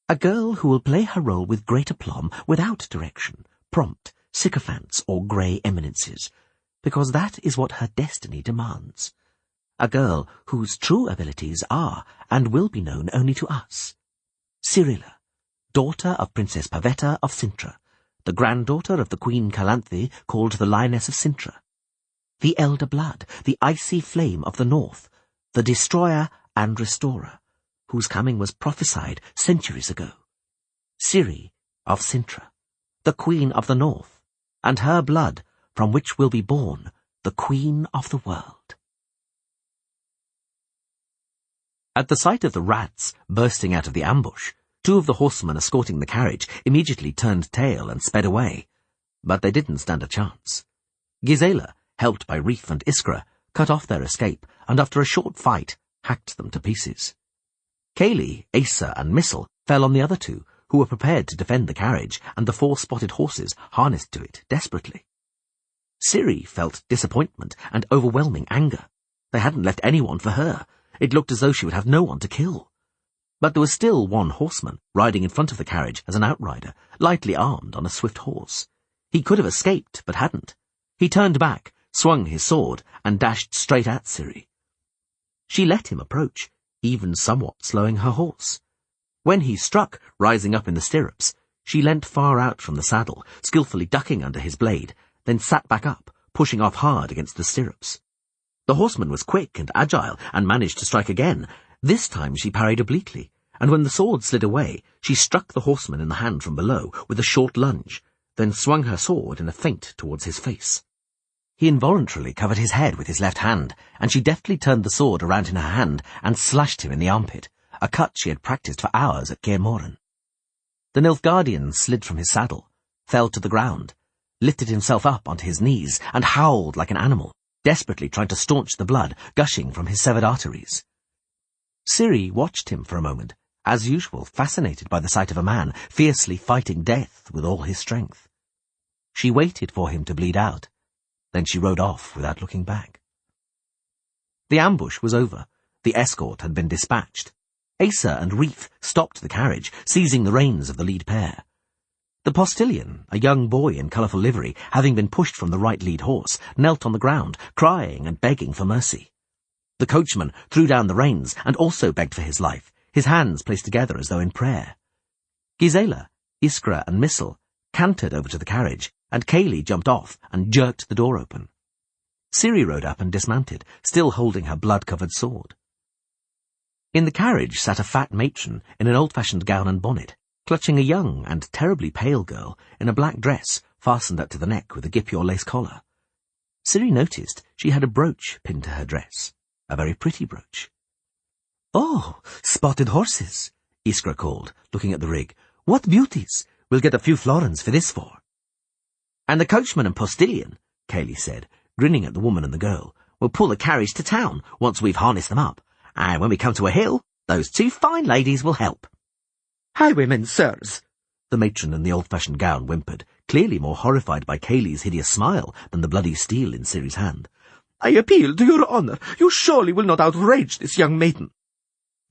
A girl who will play her role with great aplomb without direction, prompt, sycophants, or grey eminences, because that is what her destiny demands. A girl whose true abilities are and will be known only to us. Cyrilla, daughter of Princess Pavetta of Cintra, the granddaughter of the Queen Calanthe, called the Lioness of Cintra. The elder blood, the icy flame of the north, the destroyer and restorer, whose coming was prophesied centuries ago. Ciri of Cintra, the Queen of the North, and her blood, from which will be born the Queen of the world. At the sight of the rats bursting out of the ambush, two of the horsemen escorting the carriage immediately turned tail and sped away, but they didn't stand a chance. Gisela, helped by Reef and Iskra, cut off their escape, and after a short fight, hacked them to pieces. Kaylee, Asa, and Missile fell on the other two, who were prepared to defend the carriage and the 4 spotted horses harnessed to it desperately. Ciri felt disappointment and overwhelming anger. They hadn't left anyone for her. It looked as though she would have no one to kill. But there was still one horseman riding in front of the carriage as an outrider, lightly armed on a swift horse. He could have escaped, but hadn't. He turned back, swung his sword, and dashed straight at Ciri. She let him approach, even somewhat slowing her horse. When he struck, rising up in the stirrups, she leant far out from the saddle, skillfully ducking under his blade, then sat back up, pushing off hard against the stirrups. The horseman was quick and agile, and managed to strike again. This time she parried obliquely, and when the sword slid away, she struck the horseman in the hand from below with a short lunge, then swung her sword in a feint towards his face. He involuntarily covered his head with his left hand, and she deftly turned the sword around in her hand and slashed him in the armpit, a cut she had practised for hours at Caermoran. The Nilfgaardian slid from his saddle, fell to the ground, lifted himself up onto his knees, and howled like an animal, desperately trying to staunch the blood gushing from his severed arteries. Ciri watched him for a moment, as usual fascinated by the sight of a man fiercely fighting death with all his strength. She waited for him to bleed out. Then she rode off without looking back. The ambush was over. The escort had been dispatched. Asa and Reef stopped the carriage, seizing the reins of the lead pair. The postilion, a young boy in colourful livery, having been pushed from the right lead horse, knelt on the ground, crying and begging for mercy. The coachman threw down the reins and also begged for his life, his hands placed together as though in prayer. Gisela, Iskra, and Missile cantered over to the carriage, and Kaylee jumped off and jerked the door open. Ciri rode up and dismounted, still holding her blood-covered sword. In the carriage sat a fat matron in an old-fashioned gown and bonnet, clutching a young and terribly pale girl in a black dress fastened up to the neck with a guipure lace collar. Ciri noticed she had a brooch pinned to her dress, a very pretty brooch. "Oh, spotted horses," Iskra called, looking at the rig. "What beauties! We'll get a few florins for this for." "And the coachman and postilion," Kaylee said, grinning at the woman and the girl, "will pull the carriage to town once we've harnessed them up, and when we come to a hill, those 2 fine ladies will help." "Highwaymen, sirs," the matron in the old-fashioned gown whimpered, clearly more horrified by Kaylee's hideous smile than the bloody steel in Ciri's hand. "I appeal to your honour. You surely will not outrage this young maiden."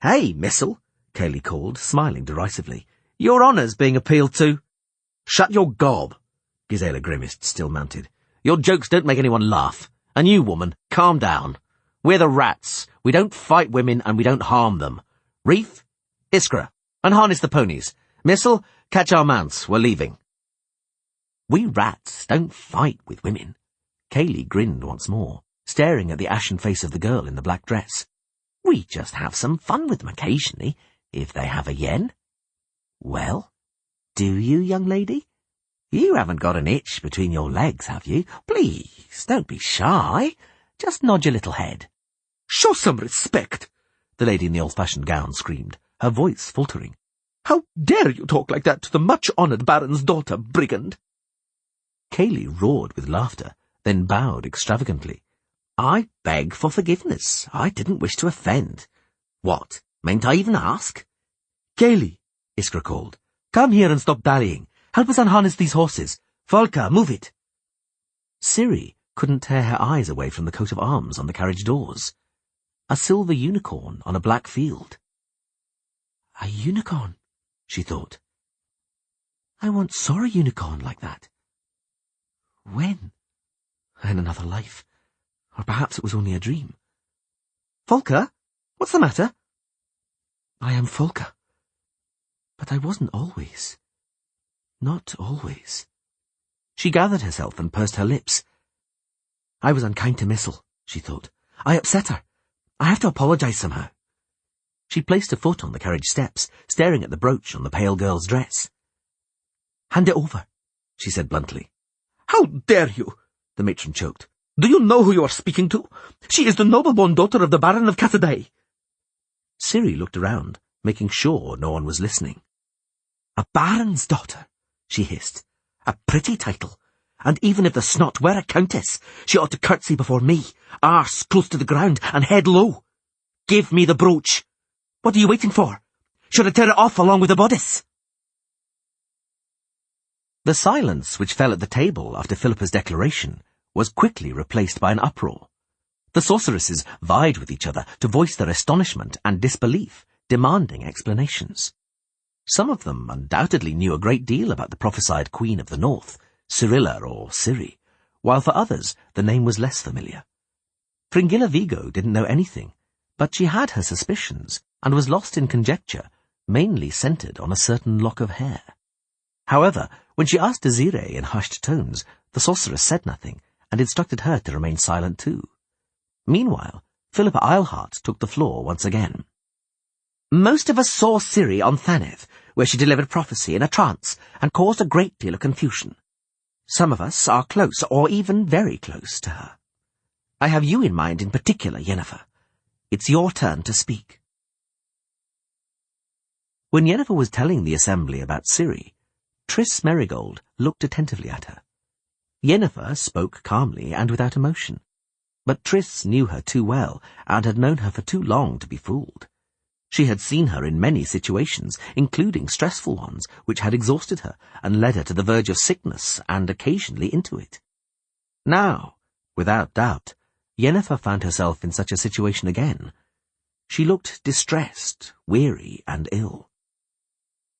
"Hey, Missile," Kaylee called, smiling derisively. "Your honour's being appealed to." "Shut your gob," Gisela grimaced, still mounted. "Your jokes don't make anyone laugh. And you, woman, calm down. We're the rats. We don't fight women and we don't harm them. Reef, Iskra, unharness the ponies. Missile, catch our mounts. We're leaving." "We rats don't fight with women." Kaylee grinned once more, staring at the ashen face of the girl in the black dress. "We just have some fun with them occasionally, if they have a yen." "Well, do you, young lady? You haven't got an itch between your legs, have you? Please, don't be shy. Just nod your little head." "Show some respect," the lady in the old-fashioned gown screamed, her voice faltering. "How dare you talk like that to the much-honoured Baron's daughter, brigand?" Cayley roared with laughter, then bowed extravagantly. "I beg for forgiveness. I didn't wish to offend." "What? Mayn't I even ask?" "Cayley," Iskra called, "come here and stop dallying. Help us unharness these horses. Volker, move it." Ciri couldn't tear her eyes away from the coat of arms on the carriage doors. A silver unicorn on a black field. A unicorn, she thought. I once saw a unicorn like that. When? In another life. Or perhaps it was only a dream. "Volker, what's the matter?" "I am Volker. But I wasn't always. Not always." She gathered herself and pursed her lips. "I was unkind to Missel," she thought. "I upset her. I have to apologize somehow." She placed a foot on the carriage steps, staring at the brooch on the pale girl's dress. "Hand it over," she said bluntly. "How dare you?" the matron choked. "Do you know who you are speaking to? She is the noble-born daughter of the Baron of Catterday." Ciri looked around, making sure no one was listening. "A baron's daughter," she hissed. "A pretty title. And even if the snot were a countess, she ought to curtsy before me, arse close to the ground and head low. Give me the brooch. What are you waiting for? Should I tear it off along with the bodice?" The silence which fell at the table after Philippa's declaration was quickly replaced by an uproar. The sorceresses vied with each other to voice their astonishment and disbelief, demanding explanations. Some of them undoubtedly knew a great deal about the prophesied Queen of the North, Cyrilla or Ciri, while for others the name was less familiar. Fringilla Vigo didn't know anything, but she had her suspicions and was lost in conjecture, mainly centred on a certain lock of hair. However, when she asked Desiree in hushed tones, the sorceress said nothing and instructed her to remain silent too. Meanwhile, Philippa Eilhart took the floor once again. "Most of us saw Ciri on Thaneth, where she delivered prophecy in a trance and caused a great deal of confusion. Some of us are close, or even very close, to her. I have you in mind in particular, Yennefer. It's your turn to speak." When Yennefer was telling the assembly about Ciri, Triss Merigold looked attentively at her. Yennefer spoke calmly and without emotion, but Triss knew her too well and had known her for too long to be fooled. She had seen her in many situations, including stressful ones, which had exhausted her and led her to the verge of sickness and occasionally into it. Now, without doubt, Yennefer found herself in such a situation again. She looked distressed, weary, and ill.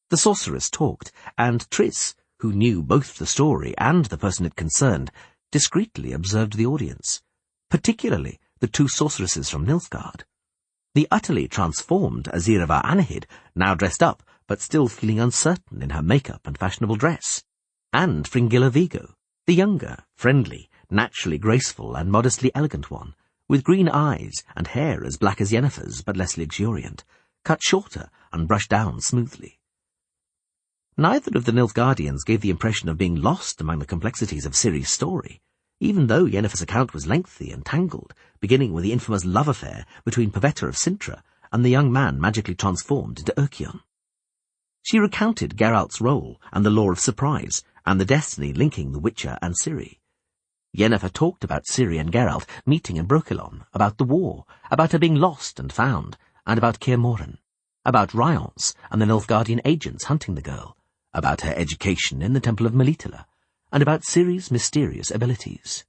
The sorceress talked, and Triss, who knew both the story and the person it concerned, discreetly observed the audience, particularly the two sorceresses from Niflgaard. The utterly transformed Aziravar Anahid, now dressed up, but still feeling uncertain in her makeup and fashionable dress, and Fringilla Vigo, the younger, friendly, naturally graceful and modestly elegant one, with green eyes and hair as black as Yennefer's but less luxuriant, cut shorter and brushed down smoothly. Neither of the Nilfgaardians gave the impression of being lost among the complexities of Ciri's story, even though Yennefer's account was lengthy and tangled, beginning with the infamous love affair between Pavetta of Cintra and the young man magically transformed into Urkion. She recounted Geralt's role and the law of surprise, and the destiny linking the Witcher and Ciri. Yennefer talked about Ciri and Geralt meeting in Brokilon, about the war, about her being lost and found, and about Kaer Morhen, about Ryance and the Nilfgaardian agents hunting the girl, about her education in the Temple of Melitele, and about Ciri's mysterious abilities.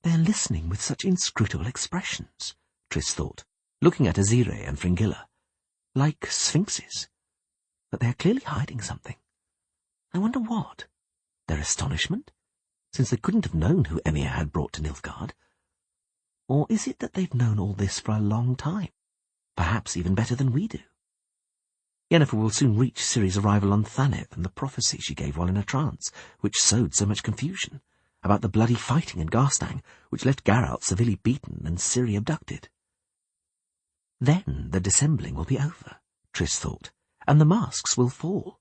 "They're listening with such inscrutable expressions," Triss thought, looking at Azire and Fringilla, "like sphinxes. But they're clearly hiding something. I wonder what? Their astonishment, since they couldn't have known who Emir had brought to Nilfgaard? Or is it that they've known all this for a long time, perhaps even better than we do? Yennefer will soon reach Ciri's arrival on Thaneth and the prophecy she gave while in a trance, which sowed so much confusion, about the bloody fighting in Garstang, which left Geralt severely beaten and Ciri abducted. Then the dissembling will be over, Triss thought, and the masks will fall.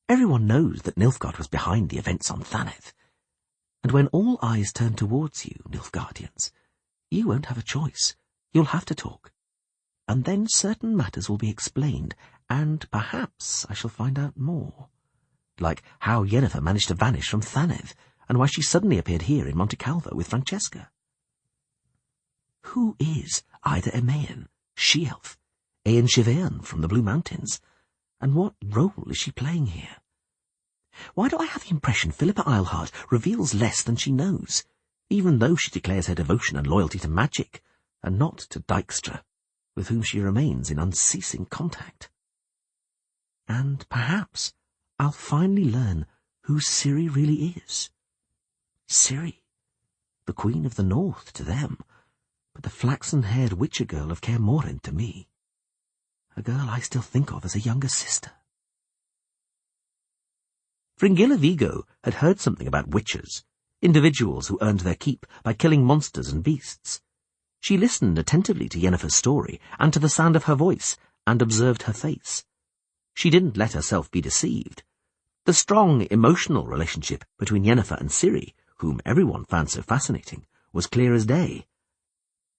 Everyone knows that Nilfgaard was behind the events on Thaneth, and when all eyes turn towards you, Nilfgaardians, you won't have a choice. You'll have to talk. and then certain matters will be explained, and perhaps I shall find out more. Like how Yennefer managed to vanish from Thanedd, and why she suddenly appeared here in Monte Calvo with Francesca. Who is Ida Emain, she-elf, Eän Sivern from the Blue Mountains, and what role is she playing here? Why do I have the impression Philippa Eilhart reveals less than she knows, even though she declares her devotion and loyalty to magic, and not to Dijkstra, with whom she remains in unceasing contact? And perhaps I'll finally learn who Ciri really is. Ciri, the Queen of the North to them, but the flaxen-haired witcher girl of Kaer Morhen to me. A girl I still think of as a younger sister. Fringilla Vigo had heard something about witchers, individuals who earned their keep by killing monsters and beasts. She listened attentively to Yennefer's story and to the sound of her voice, and observed her face. She didn't let herself be deceived. The strong, emotional relationship between Yennefer and Ciri, whom everyone found so fascinating, was clear as day.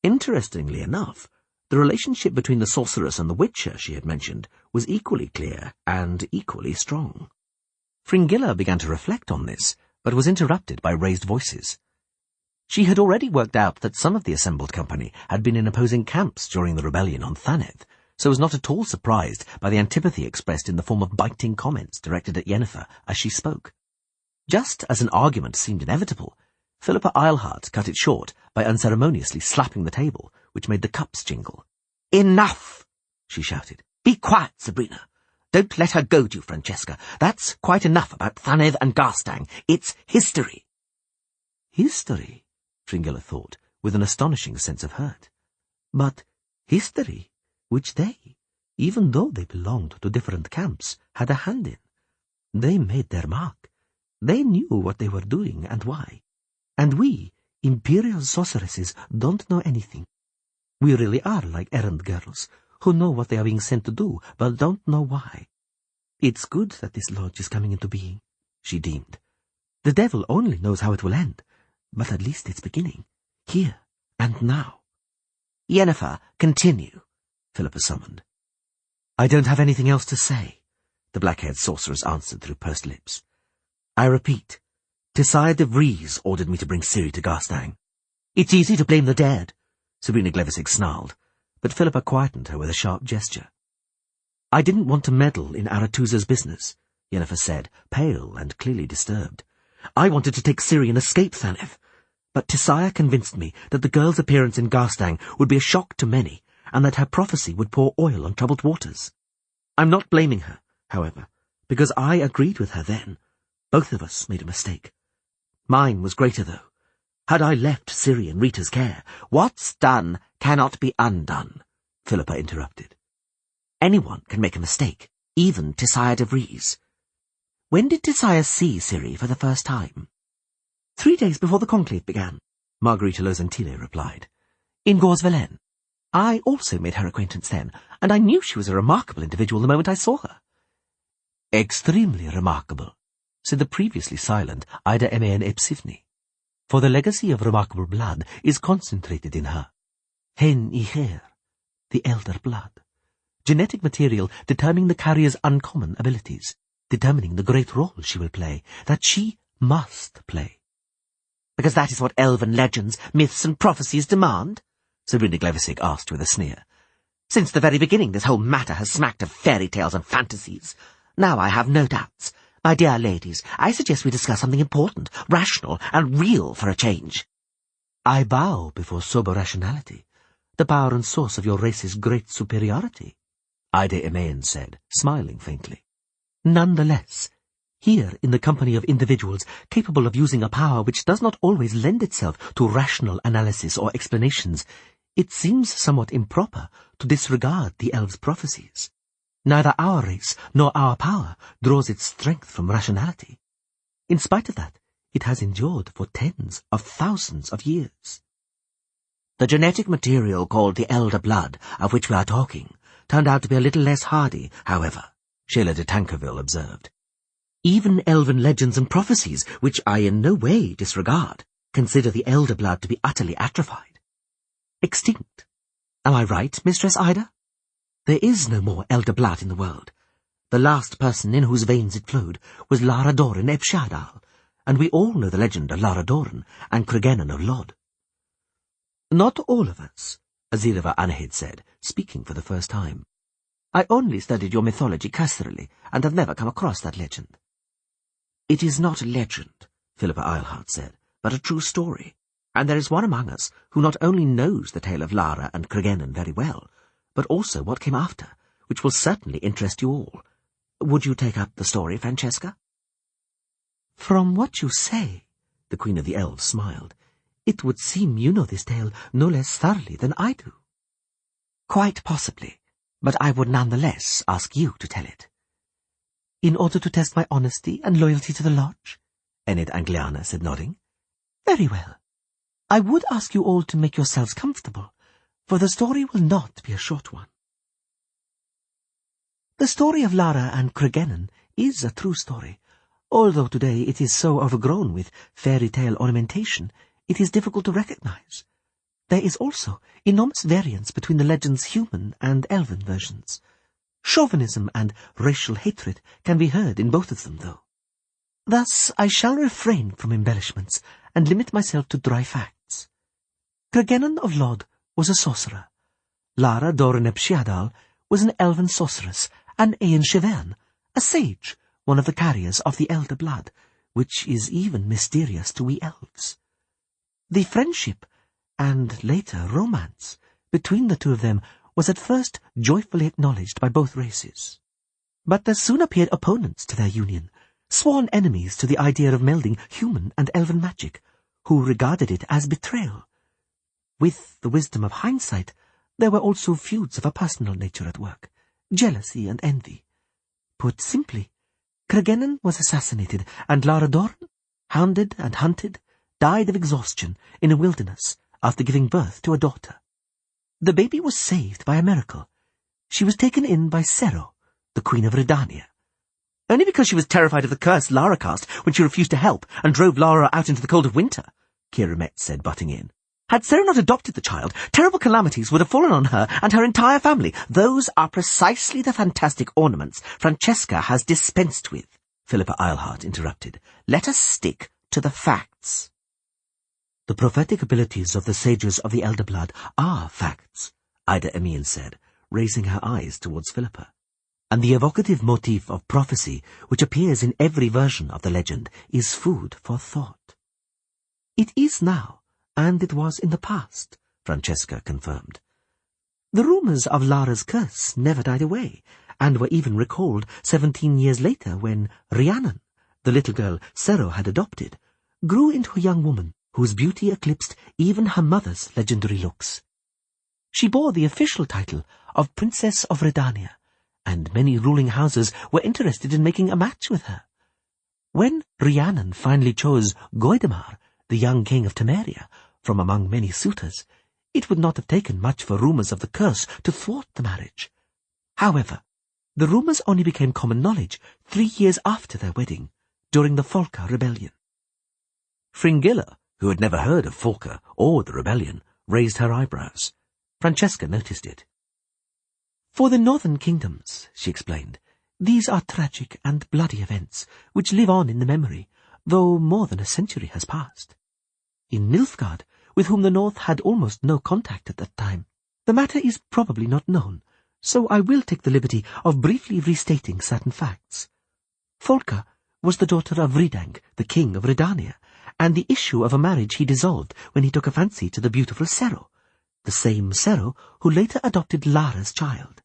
Interestingly enough, the relationship between the sorceress and the witcher she had mentioned was equally clear and equally strong. Fringilla began to reflect on this, but was interrupted by raised voices. She had already worked out that some of the assembled company had been in opposing camps during the rebellion on Thanedd, so was not at all surprised by the antipathy expressed in the form of biting comments directed at Yennefer as she spoke. Just as an argument seemed inevitable, Philippa Eilhart cut it short by unceremoniously slapping the table, which made the cups jingle. "Enough!" she shouted. "Be quiet, Sabrina. Don't let her goad you, Francesca. That's quite enough about Thanedd and Garstang. It's history." History, Fringilla thought, with an astonishing sense of hurt. But history, which they, even though they belonged to different camps, had a hand in. They made their mark. They knew what they were doing and why. And we, Imperial sorceresses, don't know anything. We really are like errand girls, who know what they are being sent to do, but don't know why. It's good that this lodge is coming into being, she deemed. The devil only knows how it will end, but at least it's beginning, here and now. "Yennefer, continue," Philippa summoned. "I don't have anything else to say," the black-haired sorceress answered through pursed lips. "I repeat, Tissaia de Vries ordered me to bring Ciri to Garstang." "It's easy to blame the dead," Sabrina Glevissig snarled, but Philippa quietened her with a sharp gesture. "I didn't want to meddle in Aretusa's business," Yennefer said, pale and clearly disturbed. "I wanted to take Ciri and escape Thanedd, but Tissaia convinced me that the girl's appearance in Garstang would be a shock to many, and that her prophecy would pour oil on troubled waters. I'm not blaming her, however, because I agreed with her then. Both of us made a mistake. Mine was greater, though. Had I left Ciri in Rita's care—" "What's done cannot be undone," Philippa interrupted. "Anyone can make a mistake, even Tissaia de Vries. When did Tissaia see Ciri for the first time?" 3 days before the conclave began," Margarita Lozentile replied. "In Gorsvelen. I also made her acquaintance then, and I knew she was a remarkable individual the moment I saw her." "Extremely remarkable," said the previously silent Ida Emain Epsivni. "For the legacy of remarkable blood is concentrated in her. Hen Icher, the elder blood. Genetic material determining the carrier's uncommon abilities, determining the great role she will play, that she must play." "Because that is what elven legends, myths, and prophecies demand?" Sabrina Glevissig asked with a sneer. "Since the very beginning this whole matter has smacked of fairy tales and fantasies. Now I have no doubts. My dear ladies, I suggest we discuss something important, rational, and real for a change." "I bow before sober rationality, the power and source of your race's great superiority," Ida Emain said, smiling faintly. "Nonetheless, here in the company of individuals capable of using a power which does not always lend itself to rational analysis or explanations, it seems somewhat improper to disregard the elves' prophecies. Neither our race nor our power draws its strength from rationality. In spite of that, it has endured for tens of thousands of years." "The genetic material called the elder blood, of which we are talking, turned out to be a little less hardy, however," Sheila de Tankerville observed. "Even elven legends and prophecies, which I in no way disregard, consider the elder blood to be utterly atrophied. Extinct. Am I right, Mistress Ida?" There is no more elder blood in the world. The last person in whose veins it flowed was Lara Doran eb Shadal, and we all know the legend of Lara Doran and Cregennan of Lod. Not all of us, Azirava Anahid said, speaking for the first time. I only studied your mythology cursorily, and have never come across that legend. It is not a legend, Philippa Eilhart said, but a true story, and there is one among us who not only knows the tale of Lara and Cregennan very well, but also what came after, which will certainly interest you all. Would you take up the story, Francesca? From what you say, the Queen of the Elves smiled, it would seem you know this tale no less thoroughly than I do. Quite possibly, but I would nonetheless ask you to tell it. In order to test my honesty and loyalty to the Lodge? Enid Angliana said, nodding. Very well. I would ask you all to make yourselves comfortable, for the story will not be a short one. The story of Lara and Cregennan is a true story, although today it is so overgrown with fairy tale ornamentation, it is difficult to recognize. There is also enormous variance between the legend's human and elven versions. Chauvinism and racial hatred can be heard in both of them, though. Thus, I shall refrain from embellishments and limit myself to dry facts. Cregennan of Lod was a sorcerer. Lara Doran eb Shadal was an elven sorceress, and Eän Shivern, a sage, one of the carriers of the elder blood, which is even mysterious to we elves. The friendship, and later romance, between the two of them was at first joyfully acknowledged by both races. But there soon appeared opponents to their union, sworn enemies to the idea of melding human and elven magic, who regarded it as betrayal. With the wisdom of hindsight, there were also feuds of a personal nature at work, jealousy and envy. Put simply, Cregennan was assassinated, and Lara Doran, hounded and hunted, died of exhaustion in a wilderness after giving birth to a daughter. The baby was saved by a miracle. She was taken in by Ciri, the Queen of Redania. Only because she was terrified of the curse Lara cast when she refused to help and drove Lara out into the cold of winter, Kiramet said, butting in. Had Ciri not adopted the child, terrible calamities would have fallen on her and her entire family. Those are precisely the fantastic ornaments Francesca has dispensed with, Philippa Eilhart interrupted. Let us stick to the facts. The prophetic abilities of the sages of the elder blood are facts, Ida Emil said, raising her eyes towards Philippa. And the evocative motif of prophecy, which appears in every version of the legend, is food for thought. It is now, and it was in the past, Francesca confirmed. The rumours of Lara's curse never died away, and were even recalled 17 years later when Rhiannon, the little girl Ciri had adopted, grew into a young woman whose beauty eclipsed even her mother's legendary looks. She bore the official title of Princess of Redania, and many ruling houses were interested in making a match with her. When Rhiannon finally chose Goidemar, the young king of Temeria, from among many suitors, it would not have taken much for rumours of the curse to thwart the marriage. However, the rumours only became common knowledge 3 years after their wedding, during the Folka rebellion. Fringilla, who had never heard of Folka or the rebellion, raised her eyebrows. Francesca noticed it. For the northern kingdoms, she explained, these are tragic and bloody events which live on in the memory, though more than a century has passed. In Niflgaard, with whom the North had almost no contact at that time, the matter is probably not known, so I will take the liberty of briefly restating certain facts. Folka was the daughter of Ridang, the king of Redania, and the issue of a marriage he dissolved when he took a fancy to the beautiful Ciri, the same Ciri who later adopted Lara's child.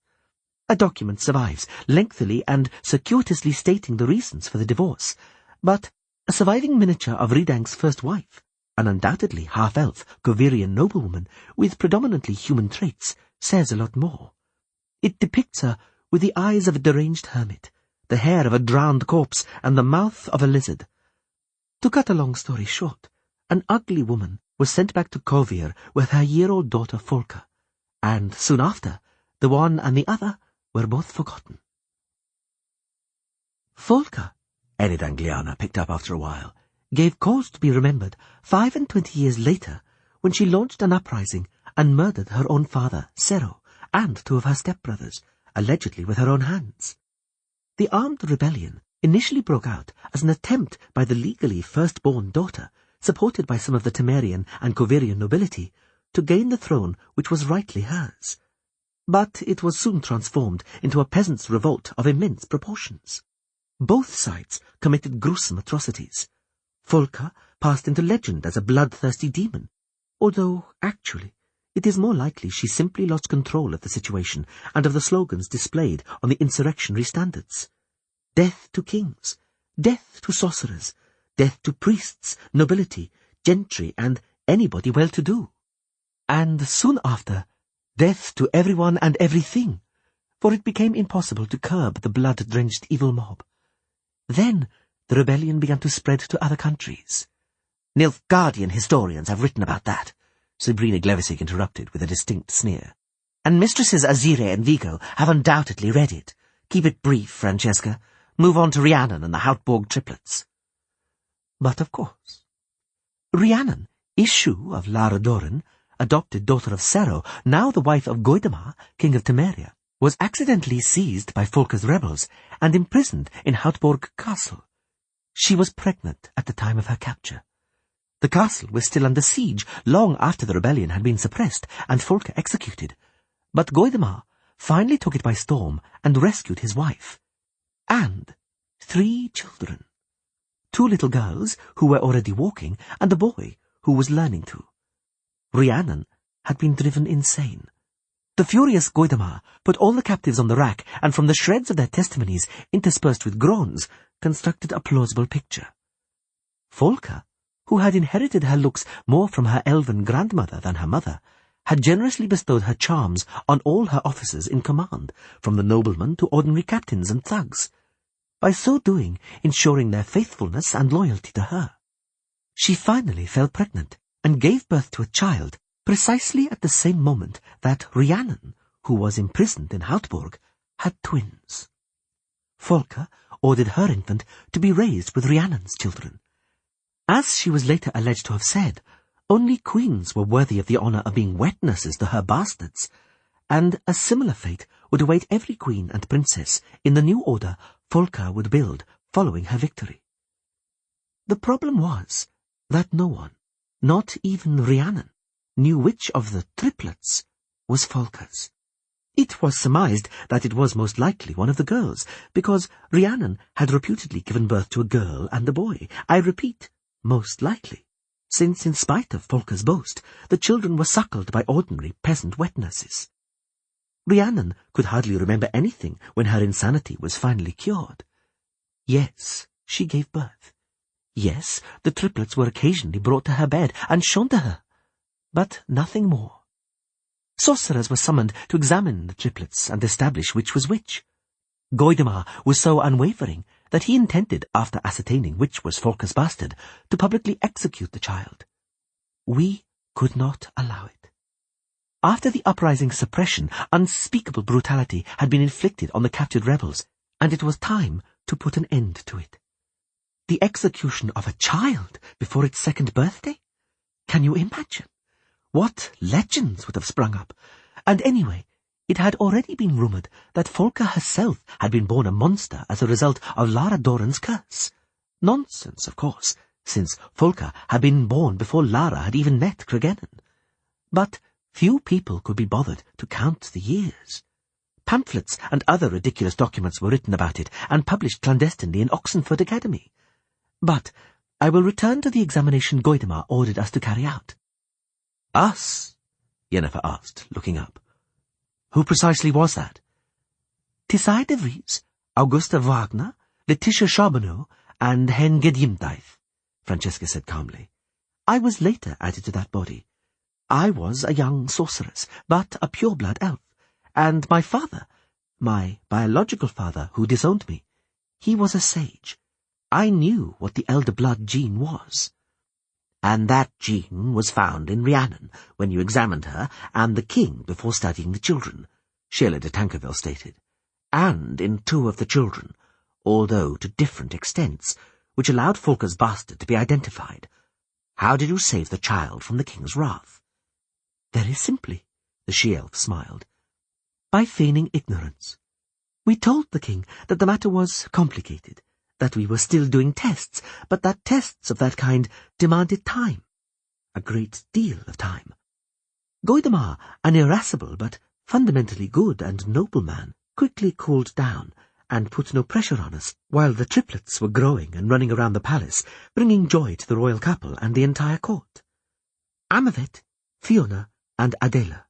A document survives, lengthily and circuitously stating the reasons for the divorce, but a surviving miniature of Ridang's first wife, an undoubtedly half-elf Govirian noblewoman with predominantly human traits, says a lot more. It depicts her with the eyes of a deranged hermit, the hair of a drowned corpse, and the mouth of a lizard. To cut a long story short, an ugly woman was sent back to Kovir with her year-old daughter Folka, and soon after, the one and the other were both forgotten. Folka, Enid Angliana picked up after a while, gave cause to be remembered 25 years later when she launched an uprising and murdered her own father, Ciri, and 2 of her stepbrothers, allegedly with her own hands. The armed rebellion initially broke out as an attempt by the legally firstborn daughter, supported by some of the Temerian and Coverian nobility, to gain the throne which was rightly hers. But it was soon transformed into a peasants' revolt of immense proportions. Both sides committed gruesome atrocities. Folka passed into legend as a bloodthirsty demon, although, actually, it is more likely she simply lost control of the situation and of the slogans displayed on the insurrectionary standards. Death to kings, death to sorcerers, death to priests, nobility, gentry, and anybody well-to-do. And soon after, death to everyone and everything, for it became impossible to curb the blood-drenched evil mob. Then the rebellion began to spread to other countries. Nilfgaardian historians have written about that, Sabrina Glevissig interrupted with a distinct sneer. And Mistresses Azire and Vigo have undoubtedly read it. Keep it brief, Francesca. Move on to Rhiannon and the Houtborg triplets. But of course. Rhiannon, issue of Lara Doran, adopted daughter of Sero, now the wife of Goidemar, king of Temeria, was accidentally seized by Folka's rebels and imprisoned in Houtborg Castle. She was pregnant at the time of her capture. The castle was still under siege long after the rebellion had been suppressed and Folka executed, but Goidemar finally took it by storm and rescued his wife. And 3 children. 2 little girls who were already walking and a boy who was learning to. Rhiannon had been driven insane. The furious Goidemar put all the captives on the rack and from the shreds of their testimonies, interspersed with groans, constructed a plausible picture. Folka, who had inherited her looks more from her elven grandmother than her mother, had generously bestowed her charms on all her officers in command, from the noblemen to ordinary captains and thugs, by so doing ensuring their faithfulness and loyalty to her. She finally fell pregnant and gave birth to a child precisely at the same moment that Rhiannon, who was imprisoned in Houtborg, had twins. Folka ordered her infant to be raised with Rhiannon's children. As she was later alleged to have said, only queens were worthy of the honour of being wet nurses to her bastards, and a similar fate would await every queen and princess in the new order Folka would build following her victory. The problem was that no one, not even Rhiannon, knew which of the triplets was Folka's. It was surmised that it was most likely one of the girls, because Rhiannon had reputedly given birth to a girl and a boy. I repeat, most likely, since in spite of Folka's boast, the children were suckled by ordinary peasant wet nurses. Rhiannon could hardly remember anything when her insanity was finally cured. Yes, she gave birth. Yes, the triplets were occasionally brought to her bed and shown to her, but nothing more. Sorcerers were summoned to examine the triplets and establish which was which. Goidemar was so unwavering that he intended, after ascertaining which was Folka's bastard, to publicly execute the child. We could not allow it. After the uprising's suppression, unspeakable brutality had been inflicted on the captured rebels, and it was time to put an end to it. The execution of a child before its 2nd birthday? Can you imagine? What legends would have sprung up? And anyway, it had already been rumoured that Folka herself had been born a monster as a result of Lara Doran's curse. Nonsense, of course, since Folka had been born before Lara had even met Cregennan. But few people could be bothered to count the years. Pamphlets and other ridiculous documents were written about it and published clandestinely in Oxenford Academy. But I will return to the examination Goidemar ordered us to carry out. Us? Yennefer asked, looking up. Who precisely was that? Tisai de Vries, Augusta Wagner, Letitia Charbonneau, and Hen Gedimdaith, Francesca said calmly. I was later added to that body. I was a young sorceress, but a pure-blood elf, and my father, my biological father who disowned me, he was a sage. I knew what the elder blood gene was. And that gene was found in Rhiannon when you examined her, and the king before studying the children, Sheila de Tankerville stated, and in 2 of the children, although to different extents, which allowed Folka's bastard to be identified. How did you save the child from the king's wrath? Very simply, the she-elf smiled. By feigning ignorance. We told the king that the matter was complicated, that we were still doing tests, but that tests of that kind demanded time. A great deal of time. Goidemar, an irascible but fundamentally good and noble man, quickly cooled down and put no pressure on us, while the triplets were growing and running around the palace, bringing joy to the royal couple and the entire court. Amavet, Fiona, and Adela.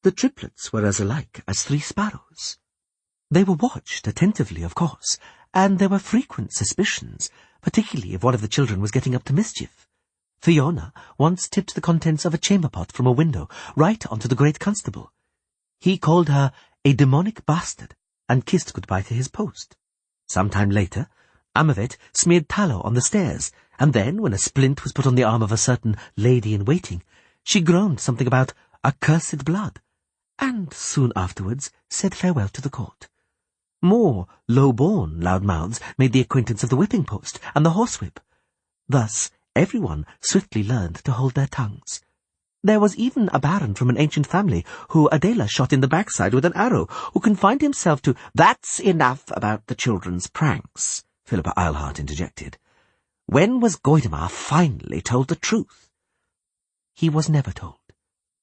The triplets were as alike as 3 sparrows. They were watched attentively, of course, and there were frequent suspicions, particularly if one of the children was getting up to mischief. Fiona once tipped the contents of a chamber pot from a window right onto the great constable. He called her a demonic bastard and kissed goodbye to his post. Some time later, Amavet smeared tallow on the stairs, and then, when a splint was put on the arm of a certain lady-in-waiting, she groaned something about accursed blood, and soon afterwards said farewell to the court. More low-born loudmouths made the acquaintance of the whipping-post and the horsewhip. Thus everyone swiftly learned to hold their tongues. There was even a baron from an ancient family who Adela shot in the backside with an arrow, who confined himself to "That's enough about the children's pranks," Philippa Eilhart interjected. When was Goidemar finally told the truth? He was never told.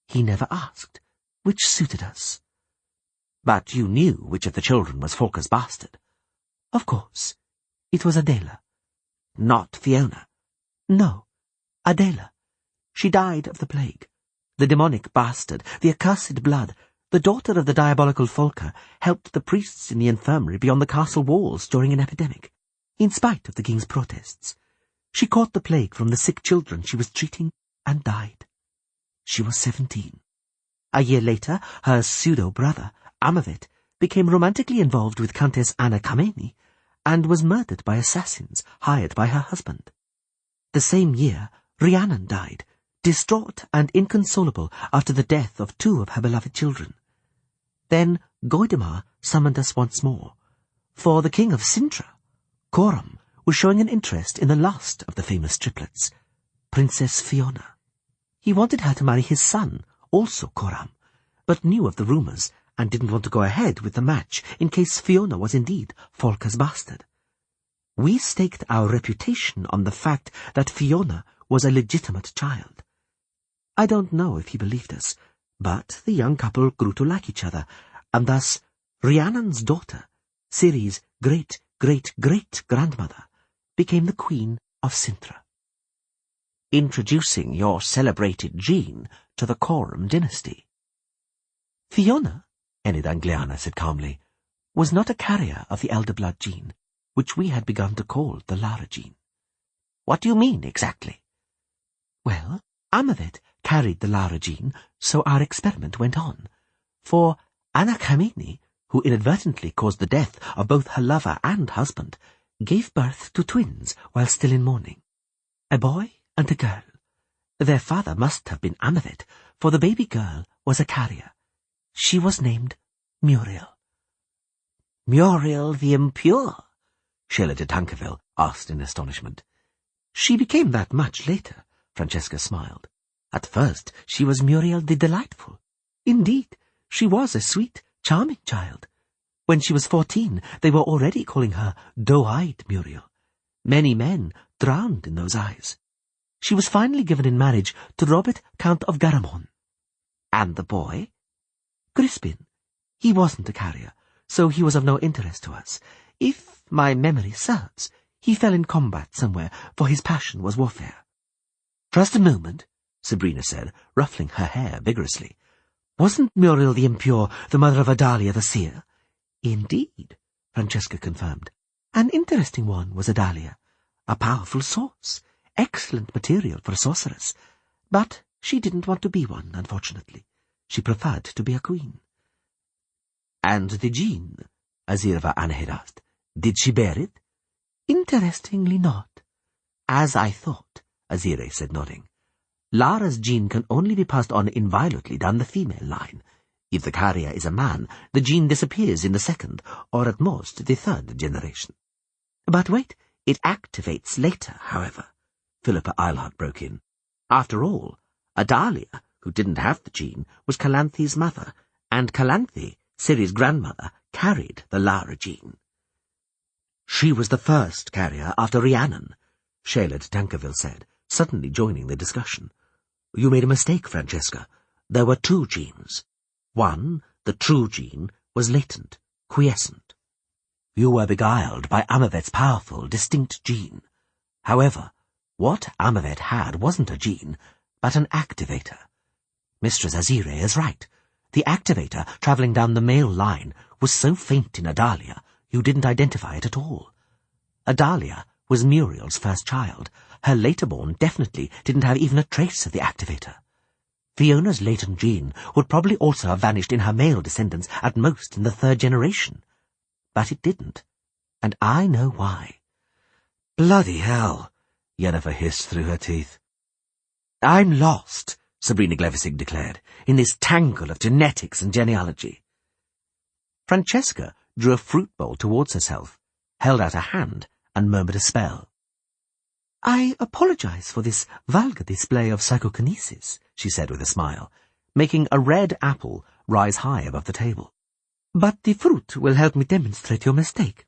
He never asked, which suited us. But you knew which of the children was Folker's bastard. Of course. It was Adela. Not Fiona. No, Adela. She died of the plague. The demonic bastard, the accursed blood, the daughter of the diabolical Folker, helped the priests in the infirmary beyond the castle walls during an epidemic, in spite of the king's protests. She caught the plague from the sick children she was treating and died. She was 17. A year later, her pseudo-brother, Amavet, became romantically involved with Countess Anna Kameni and was murdered by assassins hired by her husband. The same year, Rhiannon died, distraught and inconsolable after the death of 2 of her beloved children. Then Goidemar summoned us once more, for the king of Cintra, Coram, was showing an interest in the last of the famous triplets, Princess Fiona. He wanted her to marry his son, also Coram, but knew of the rumours and didn't want to go ahead with the match in case Fiona was indeed Folker's bastard. We staked our reputation on the fact that Fiona was a legitimate child. I don't know if he believed us, but the young couple grew to like each other, and thus Rhiannon's daughter, Ciri's great-great-great-grandmother, became the Queen of Cintra. Introducing your celebrated Jean to the Coram dynasty. Fiona, Enid Angliana said calmly, was not a carrier of the elder blood gene, which we had begun to call the Lara gene. What do you mean, exactly? Well, Amavet carried the Lara gene, so our experiment went on. For Anna Kameni, who inadvertently caused the death of both her lover and husband, gave birth to twins while still in mourning. A boy and a girl. Their father must have been Amavet, for the baby girl was a carrier. She was named Muriel. Muriel the Impure? Sheila de Tankerville asked in astonishment. She became that much later, Francesca smiled. At first she was Muriel the Delightful. Indeed, she was a sweet, charming child. When she was 14, they were already calling her doe-eyed Muriel. Many men drowned in those eyes. She was finally given in marriage to Robert, Count of Garamond. And the boy? Crispin. He wasn't a carrier, so he was of no interest to us. If my memory serves, he fell in combat somewhere, for his passion was warfare. Just a moment, Sabrina said, ruffling her hair vigorously. Wasn't Muriel the Impure the mother of Adalia the Seer? Indeed, Francesca confirmed. An interesting one was Adalia. A powerful source. Excellent material for a sorceress. But she didn't want to be one, unfortunately. She preferred to be a queen. And the gene, Azirva Anahid asked, did she bear it? Interestingly not. As I thought, Azire said, nodding. Lara's gene can only be passed on inviolately down the female line. If the carrier is a man, the gene disappears in the 2nd, or at most the 3rd generation. But wait, it activates later, however, Philippa Eilhart broke in. After all, Adalia, who didn't have the gene, was Calanthe's mother, and Calanthe, Ciri's grandmother, carried the Lara gene. She was the first carrier after Rhiannon, Shayla de Tankerville said, suddenly joining the discussion. You made a mistake, Francesca. There were 2 genes. One, the true gene, was latent, quiescent. You were beguiled by Amavet's powerful, distinct gene. However, what Amavet had wasn't a gene, but an activator. Mistress Azire is right. The activator, travelling down the male line, was so faint in Adalia, you didn't identify it at all. Adalia was Muriel's first child. Her later-born definitely didn't have even a trace of the activator. Fiona's latent gene would probably also have vanished in her male descendants at most in the 3rd generation. But it didn't, and I know why. Bloody hell, Yennefer hissed through her teeth. I'm lost, Sabrina Glevisig declared, in this tangle of genetics and genealogy. Francesca drew a fruit bowl towards herself, held out a hand, and murmured a spell. I apologize for this vulgar display of psychokinesis, she said with a smile, making a red apple rise high above the table. But the fruit will help me demonstrate your mistake.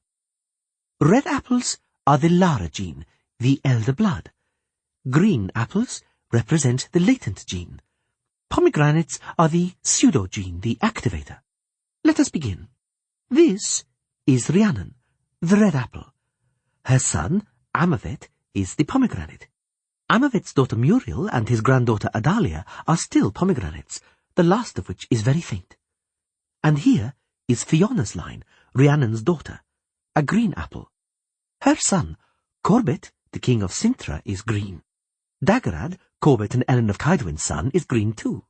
Red apples are the Lara gene, the elder blood. Green apples represent the latent gene. Pomegranates are the pseudo gene, the activator. Let us begin. This is Rhiannon, the red apple. Her son, Amavet, is the pomegranate. Amavet's daughter Muriel and his granddaughter Adalia are still pomegranates, the last of which is very faint. And here is Fiona's line, Rhiannon's daughter, a green apple. Her son, Corbett, the king of Cintra, is green. Daggerad, Corbett and Ellen of Kaedwen's son, is green too.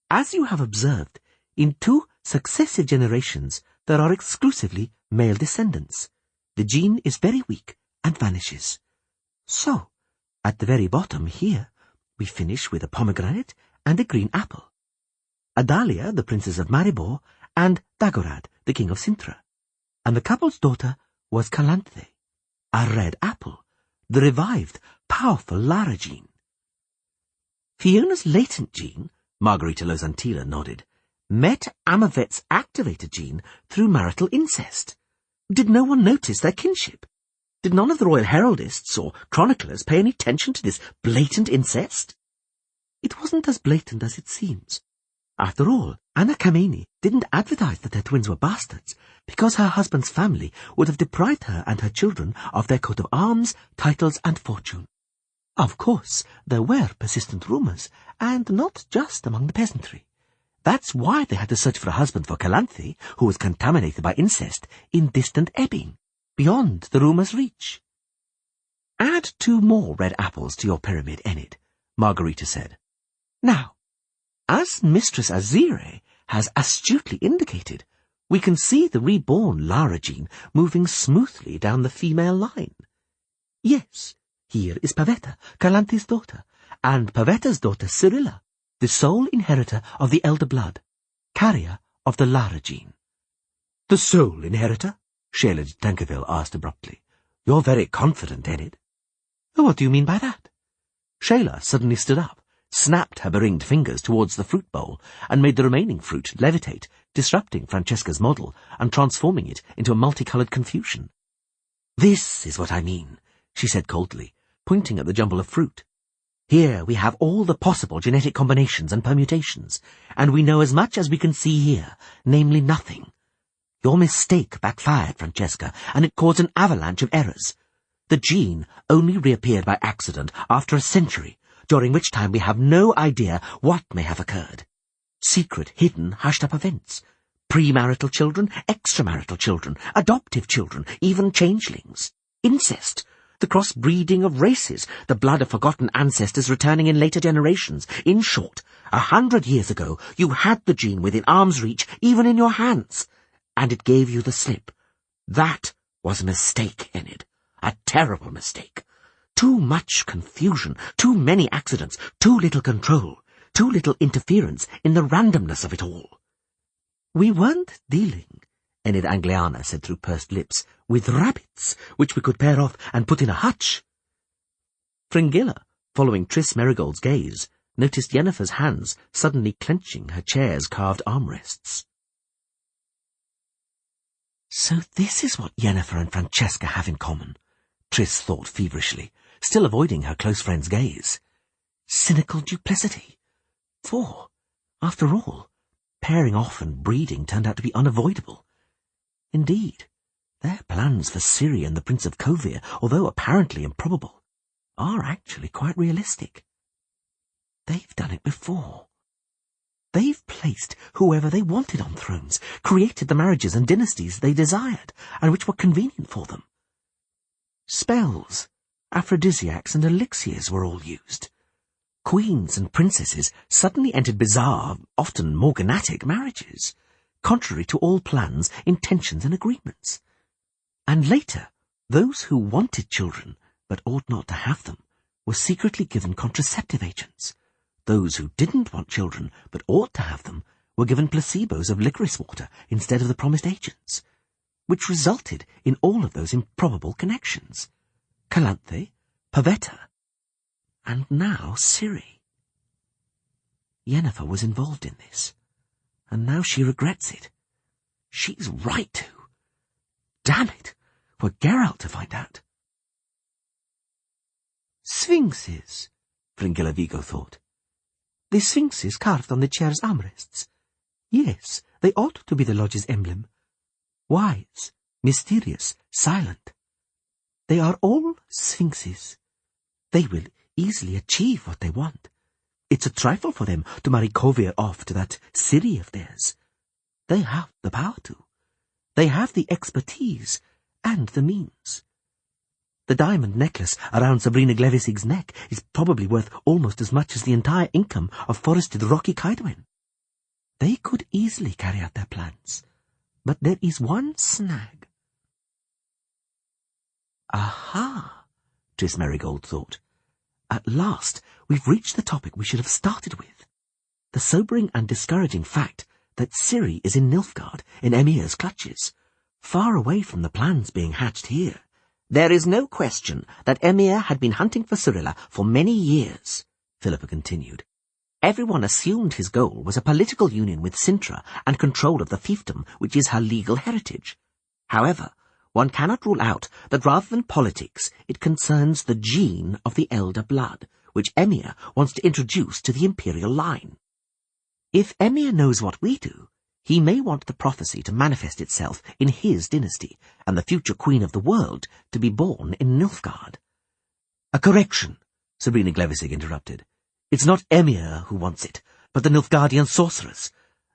As you have observed, in 2 successive generations there are exclusively male descendants. The gene is very weak and vanishes. So, at the very bottom here, we finish with a pomegranate and a green apple. Adalia, the princess of Maribor, and Dagorad, the king of Cintra. And the couple's daughter was Calanthe, a red apple, the revived, powerful Lara gene. Fiona's latent gene, Margarita Lozantila nodded, met Amavet's activated gene through marital incest. Did no one notice their kinship? Did none of the royal heraldists or chroniclers pay any attention to this blatant incest? It wasn't as blatant as it seems. After all, Anna Kameni didn't advertise that her twins were bastards, because her husband's family would have deprived her and her children of their coat of arms, titles, and fortune. Of course, there were persistent rumours, and not just among the peasantry. That's why they had to search for a husband for Calanthe, who was contaminated by incest, in distant Ebbing, beyond the rumour's reach. Add 2 more red apples to your pyramid, Enid, Margarita said. Now, as Mistress Azire has astutely indicated, we can see the reborn Lara gene moving smoothly down the female line. Yes, here is Pavetta, Calanthe's daughter, and Pavetta's daughter Cyrilla, the sole inheritor of the elder blood, carrier of the Lara gene. The sole inheritor? Shayla de Tankerville asked abruptly. You're very confident, Enid. What do you mean by that? Shayla suddenly stood up, snapped her beringed fingers towards the fruit bowl, and made the remaining fruit levitate, disrupting Francesca's model and transforming it into a multicoloured confusion. This is what I mean, she said coldly, pointing at the jumble of fruit. Here we have all the possible genetic combinations and permutations, and we know as much as we can see here, namely nothing. Your mistake backfired, Francesca, and it caused an avalanche of errors. The gene only reappeared by accident after a century, during which time we have no idea what may have occurred. Secret, hidden, hushed-up events. Premarital children, extramarital children, adoptive children, even changelings. Incest. The cross-breeding of races, the blood of forgotten ancestors returning in later generations. In short, 100 years ago, you had the gene within arm's reach, even in your hands. And it gave you the slip. That was a mistake, Enid. A terrible mistake. Too much confusion, too many accidents, too little control, too little interference in the randomness of it all. We weren't dealing, Enid Angliana said through pursed lips, with rabbits, which we could pair off and put in a hutch. Fringilla, following Triss Merigold's gaze, noticed Yennefer's hands suddenly clenching her chair's carved armrests. So this is what Yennefer and Francesca have in common, Triss thought feverishly, still avoiding her close friend's gaze. Cynical duplicity. For, after all, pairing off and breeding turned out to be unavoidable. Indeed, their plans for Ciri and the Prince of Kovir, although apparently improbable, are actually quite realistic. They've done it before. They've placed whoever they wanted on thrones, created the marriages and dynasties they desired, and which were convenient for them. Spells, aphrodisiacs, and elixirs were all used. Queens and princesses suddenly entered bizarre, often morganatic marriages, contrary to all plans, intentions, and agreements. And later, those who wanted children, but ought not to have them, were secretly given contraceptive agents. Those who didn't want children, but ought to have them, were given placebos of licorice water instead of the promised agents, which resulted in all of those improbable connections. Calanthe, Pavetta, and now Ciri. Yennefer was involved in this, and now she regrets it. She's right to. Damn it, were Geralt to find out. Sphinxes, Fringilla Vigo thought. The sphinxes carved on the chair's armrests. Yes, they ought to be the lodge's emblem. Wise, mysterious, silent. They are all sphinxes. They will easily achieve what they want. It's a trifle for them to marry Kovir off to that Ciri of theirs. They have the power to. They have the expertise and the means. The diamond necklace around Sabrina Glevisig's neck is probably worth almost as much as the entire income of forested Rocky Kaidwen. They could easily carry out their plans, but there is one snag. Aha, Triss Merigold thought. At last, we've reached the topic we should have started with. The sobering and discouraging fact that Ciri is in Niflgaard, in Emir's clutches, far away from the plans being hatched here. There is no question that Emir had been hunting for Cirilla for many years, Philippa continued. Everyone assumed his goal was a political union with Cintra and control of the fiefdom, which is her legal heritage. However, one cannot rule out that rather than politics, it concerns the gene of the elder blood, which Emir wants to introduce to the imperial line. If Emir knows what we do, he may want the prophecy to manifest itself in his dynasty, and the future queen of the world to be born in Niflgaard. A correction, Sabrina Glevisig interrupted. It's not Emir who wants it, but the Nilfgaardian sorcerers.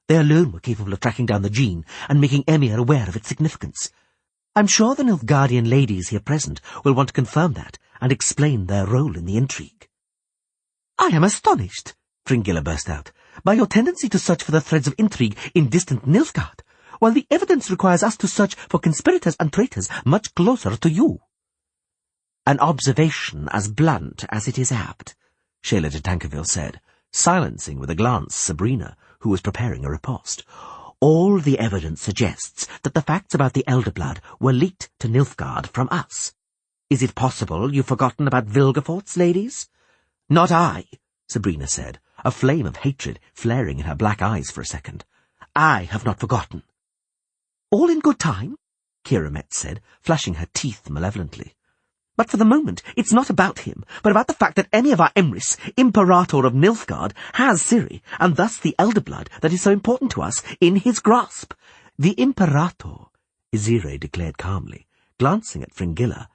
They alone were capable of tracking down the gene and making Emir aware of its significance. I'm sure the Nilfgaardian ladies here present will want to confirm that and explain their role in the intrigue. I am astonished, Fringilla burst out, by your tendency to search for the threads of intrigue in distant Nilfgaard, while the evidence requires us to search for conspirators and traitors much closer to you. An observation as blunt as it is apt, Shayla de Tankerville said, silencing with a glance Sabrina, who was preparing a riposte. All the evidence suggests that the facts about the elder blood were leaked to Nilfgaard from us. Is it possible you've forgotten about Vilgefortz, ladies? Not I, Sabrina said, a flame of hatred flaring in her black eyes for a second. I have not forgotten. All in good time, Kira Metz said, flashing her teeth malevolently. But for the moment, it's not about him, but about the fact that Emir var Emrys, Imperator of Nilfgaard, has Ciri, and thus the elder blood that is so important to us, in his grasp. The Imperator, Izire declared calmly, glancing at Fringilla,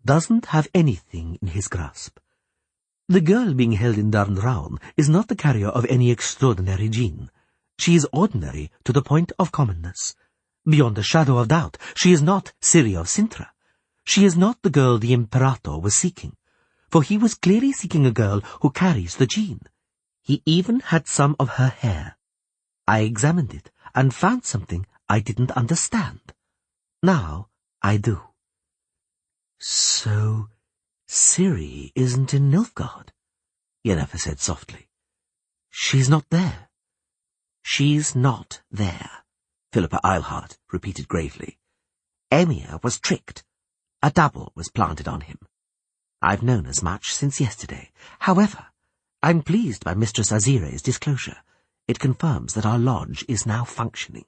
doesn't have anything in his grasp. The girl being held in Darnraun is not the carrier of any extraordinary gene. She is ordinary to the point of commonness. Beyond a shadow of doubt, she is not Ciri of Cintra. She is not the girl the Imperator was seeking, for he was clearly seeking a girl who carries the gene. He even had some of her hair. I examined it and found something I didn't understand. Now I do. So, Ciri isn't in Nilfgaard, Yennefer said softly. She's not there. She's not there, Philippa Eilhart repeated gravely. Emir was tricked. A double was planted on him. I've known as much since yesterday. However, I'm pleased by Mistress Azire's disclosure. It confirms that our lodge is now functioning.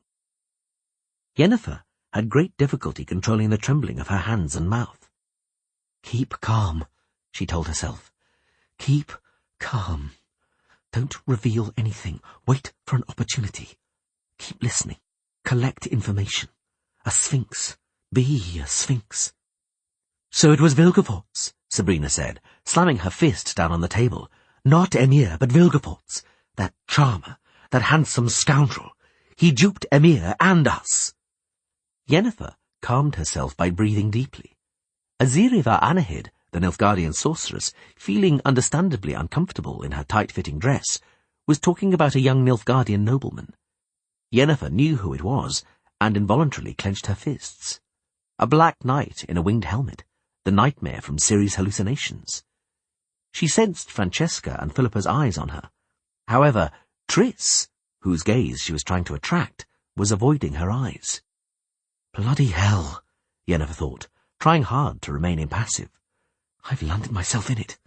Yennefer had great difficulty controlling the trembling of her hands and mouth. "Keep calm," she told herself. "Keep calm. Don't reveal anything. Wait for an opportunity. Keep listening. Collect information. A sphinx. Be a sphinx." "So it was Vilgefortz," Sabrina said, slamming her fist down on the table. "Not Emir, but Vilgefortz. That charmer, that handsome scoundrel. He duped Emir and us." Yennefer calmed herself by breathing deeply. Ciri var Anahid, the Nilfgaardian sorceress, feeling understandably uncomfortable in her tight-fitting dress, was talking about a young Nilfgaardian nobleman. Yennefer knew who it was, and involuntarily clenched her fists. A black knight in a winged helmet, the nightmare from Ciri's hallucinations. She sensed Francesca and Philippa's eyes on her. However, Triss, whose gaze she was trying to attract, was avoiding her eyes. "Bloody hell," Yennefer thought, trying hard to remain impassive. "I've landed myself in it.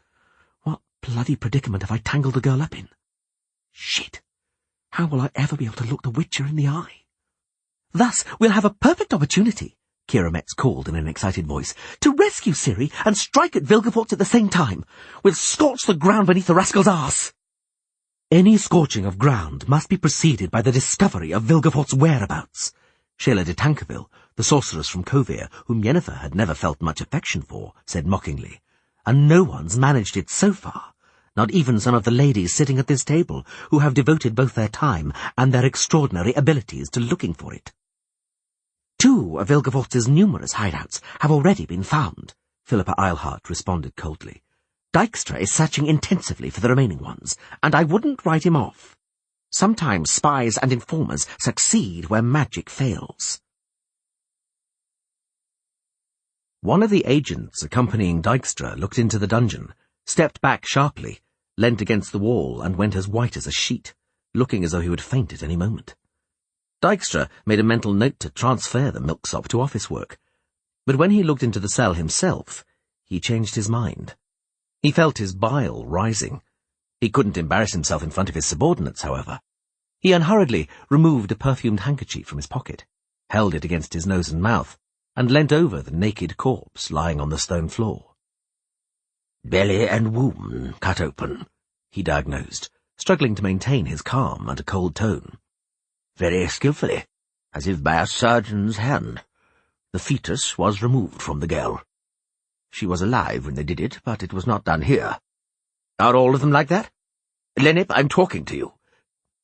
What bloody predicament have I tangled the girl up in? Shit! How will I ever be able to look the Witcher in the eye?" "Thus we'll have a perfect opportunity," Kira Metz called in an excited voice, "to rescue Ciri and strike at Vilgefortz at the same time. We'll scorch the ground beneath the rascal's arse." "Any scorching of ground must be preceded by the discovery of Vilgefortz's whereabouts," Sheila de Tankerville, the sorceress from Kovir, whom Yennefer had never felt much affection for, said mockingly. "And no one's managed it so far, not even some of the ladies sitting at this table, who have devoted both their time and their extraordinary abilities to looking for it." "2 of Vilgefortz's numerous hideouts have already been found," Philippa Eilhart responded coldly. "Dijkstra is searching intensively for the remaining ones, and I wouldn't write him off. Sometimes spies and informers succeed where magic fails." One of the agents accompanying Dijkstra looked into the dungeon, stepped back sharply, leant against the wall, and went as white as a sheet, looking as though he would faint at any moment. Dijkstra made a mental note to transfer the milksop to office work, but when he looked into the cell himself, he changed his mind. He felt his bile rising. He couldn't embarrass himself in front of his subordinates, however. He unhurriedly removed a perfumed handkerchief from his pocket, held it against his nose and mouth, and leant over the naked corpse lying on the stone floor. "Belly and womb cut open," he diagnosed, struggling to maintain his calm and a cold tone. "Very skillfully, as if by a surgeon's hand. The fetus was removed from the girl. She was alive when they did it, but it was not done here. Are all of them like that? Lennep, I'm talking to you."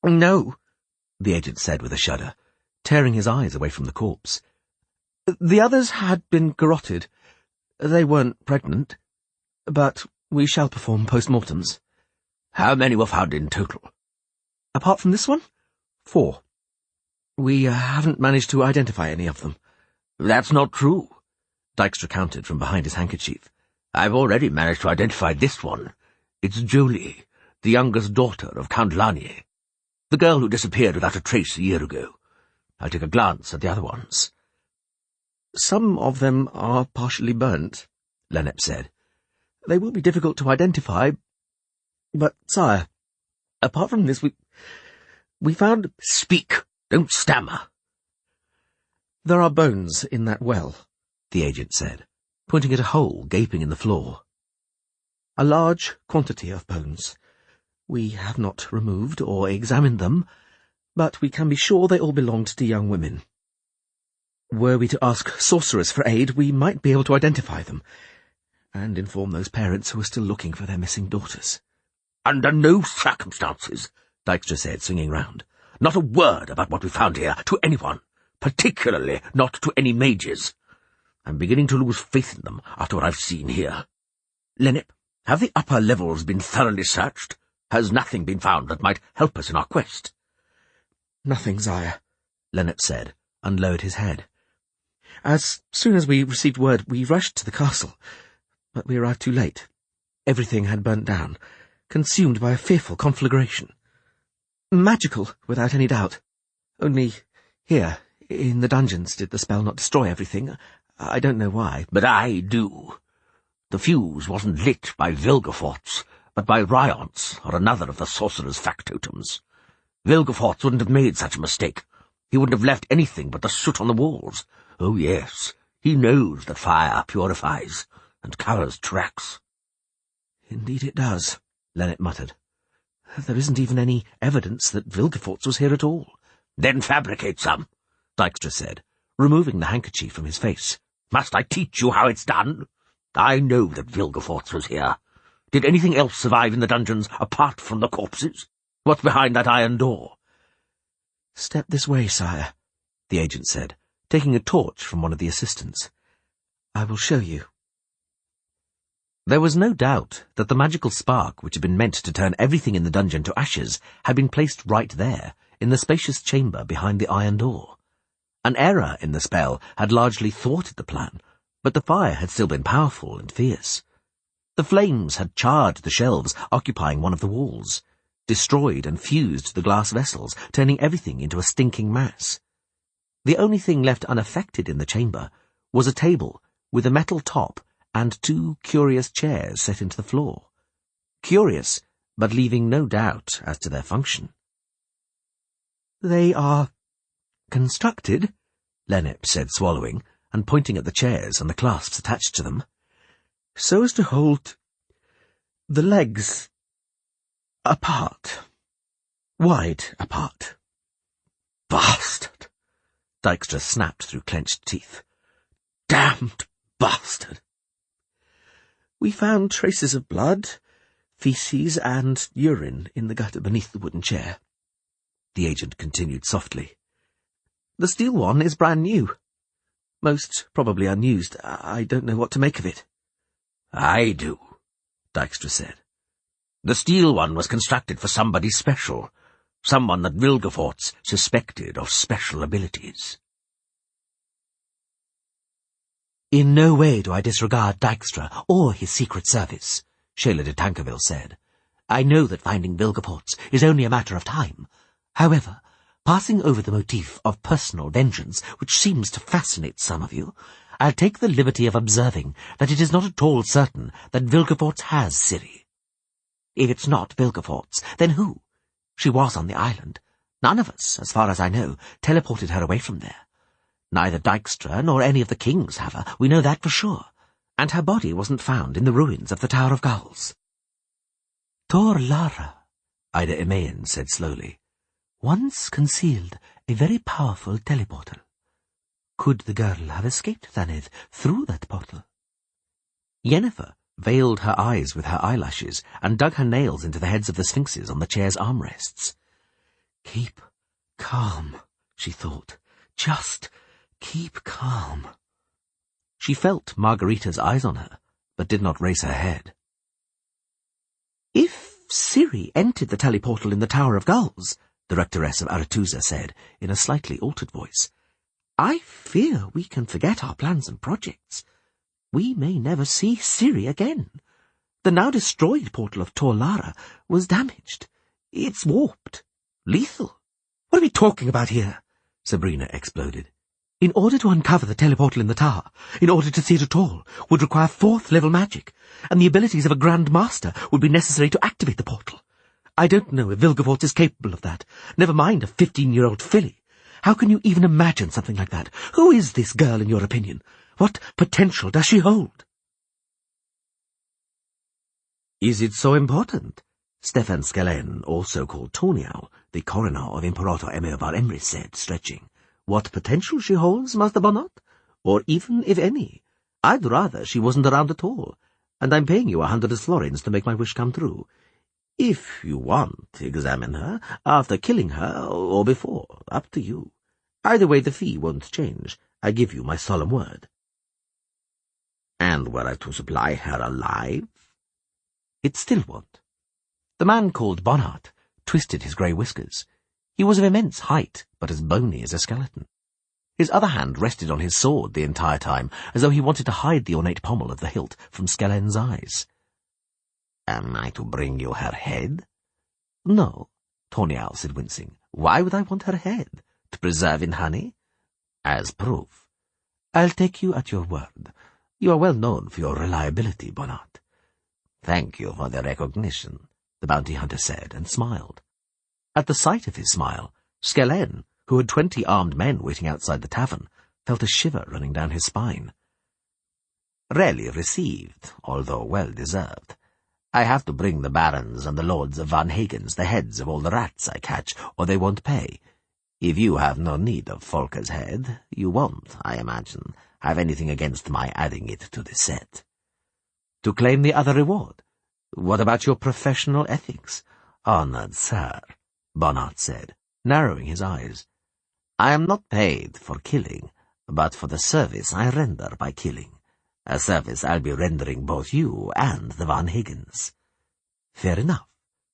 "No," the agent said with a shudder, tearing his eyes away from the corpse. "The others had been garroted. They weren't pregnant. But we shall perform post-mortems." "How many were found in total?" "Apart from this one, 4. We haven't managed to identify any of them." "That's not true," Dijkstra counted from behind his handkerchief. "I've already managed to identify this one. It's Jolie, the youngest daughter of Count Lanier, the girl who disappeared without a trace a year ago. I'll take a glance at the other ones." "Some of them are partially burnt," Lennep said. "They will be difficult to identify. But, sire, apart from this, we found—" "Speak! Don't stammer!" "There are bones in that well," the agent said, pointing at a hole gaping in the floor. "A large quantity of bones. We have not removed or examined them, but we can be sure they all belonged to young women. Were we to ask sorcerers for aid, we might be able to identify them, and inform those parents who are still looking for their missing daughters." "Under no circumstances," Dijkstra said, swinging round. "Not a word about what we found here to anyone, particularly not to any mages. I'm beginning to lose faith in them after what I've seen here. Lennep, have the upper levels been thoroughly searched? Has nothing been found that might help us in our quest?" "Nothing, sire," Lennep said, and lowered his head. "As soon as we received word, we rushed to the castle, but we arrived too late. Everything had burnt down, consumed by a fearful conflagration. Magical, without any doubt. Only here, in the dungeons, did the spell not destroy everything. I don't know why." "But I do. The fuse wasn't lit by Vilgefortz, but by Ryance or another of the sorcerer's factotums. Vilgefortz wouldn't have made such a mistake. He wouldn't have left anything but the soot on the walls. Oh, yes, he knows that fire purifies and covers tracks. Indeed it does, Lennet muttered. There isn't even any evidence that Vilgefortz was here at all. Then fabricate some, Dijkstra said, removing the handkerchief from his face. Must I teach you how it's done? I know that Vilgefortz was here. Did anything else survive in the dungeons apart from the corpses? What's behind that iron door? Step this way, sire, the agent said, taking a torch from one of the assistants. I will show you. There was no doubt that the magical spark which had been meant to turn everything in the dungeon to ashes had been placed right there, in the spacious chamber behind the iron door. An error in the spell had largely thwarted the plan, but the fire had still been powerful and fierce. The flames had charred the shelves occupying one of the walls, destroyed and fused the glass vessels, turning everything into a stinking mass. The only thing left unaffected in the chamber was a table with a metal top and 2 curious chairs set into the floor. Curious, but leaving no doubt as to their function. They are constructed, Lennet said, swallowing, and pointing at the chairs and the clasps attached to them, so as to hold the legs apart, wide apart. Bastard! Dijkstra snapped through clenched teeth. Damned bastard! We found traces of blood, feces, and urine in the gutter beneath the wooden chair. The agent continued softly. The steel one is brand new. Most probably unused. I don't know what to make of it. I do, Dijkstra said. The steel one was constructed for somebody special, someone that Vilgefortz suspected of special abilities. In no way do I disregard Dijkstra or his secret service, Sheila de Tankerville said. I know that finding Vilgefortz is only a matter of time. However, passing over the motif of personal vengeance, which seems to fascinate some of you, I'll take the liberty of observing that it is not at all certain that Vilgefortz has Ciri. If it's not Vilgefortz, then who? She was on the island. None of us, as far as I know, teleported her away from there. Neither Dijkstra nor any of the kings have her, we know that for sure, and her body wasn't found in the ruins of the Tower of Gulls. Tor Lara, Ida Emain said slowly, once concealed a very powerful teleportal. Could the girl have escaped Thanedd through that portal? Yennefer veiled her eyes with her eyelashes and dug her nails into the heads of the sphinxes on the chair's armrests. Keep calm, she thought. Just keep calm. She felt Margarita's eyes on her, but did not raise her head. If Ciri entered the teleportal in the Tower of Gulls, the Rectoress of Aretusa said, in a slightly altered voice, I fear we can forget our plans and projects. We may never see Ciri again. The now destroyed portal of Tor Lara was damaged. It's warped. Lethal. What are we talking about here? Sabrina exploded. In order to uncover the teleportal in the tower, in order to see it at all, would require 4th-level magic, and the abilities of a Grand Master would be necessary to activate the portal. I don't know if Vilgefortz is capable of that, never mind a 15-year-old filly. How can you even imagine something like that? Who is this girl, in your opinion? What potential does she hold? Is it so important? Stefan Skellen, also called Tornial, the coroner of Imperator Emir var Emreis, said, stretching. What potential she holds, Master Bonnot? Or even, if any. I'd rather she wasn't around at all, and I'm paying you 100 florins to make my wish come true. If you want, examine her, after killing her, or before, up to you. Either way the fee won't change, I give you my solemn word. And were I to supply her alive? It still won't. The man called Bonnat twisted his grey whiskers. He was of immense height, but as bony as a skeleton. His other hand rested on his sword the entire time, as though he wanted to hide the ornate pommel of the hilt from Skellen's eyes. Am I to bring you her head? No, Tornial said, wincing. Why would I want her head? To preserve in honey? As proof. I'll take you at your word. You are well known for your reliability, Bonnat. Thank you for the recognition, the bounty hunter said, and smiled. At the sight of his smile, Skellen, who had 20 armed men waiting outside the tavern, felt a shiver running down his spine. "Rarely received, although well-deserved. I have to bring the barons and the lords of Van Hagens the heads of all the rats I catch, or they won't pay. If you have no need of Folker's head, you won't, I imagine, have anything against my adding it to the set." "To claim the other reward? What about your professional ethics?" "Honored sir," Bonnard said, narrowing his eyes, "I am not paid for killing, but for the service I render by killing. A service I'll be rendering both you and the Van Hagens." "Fair enough,"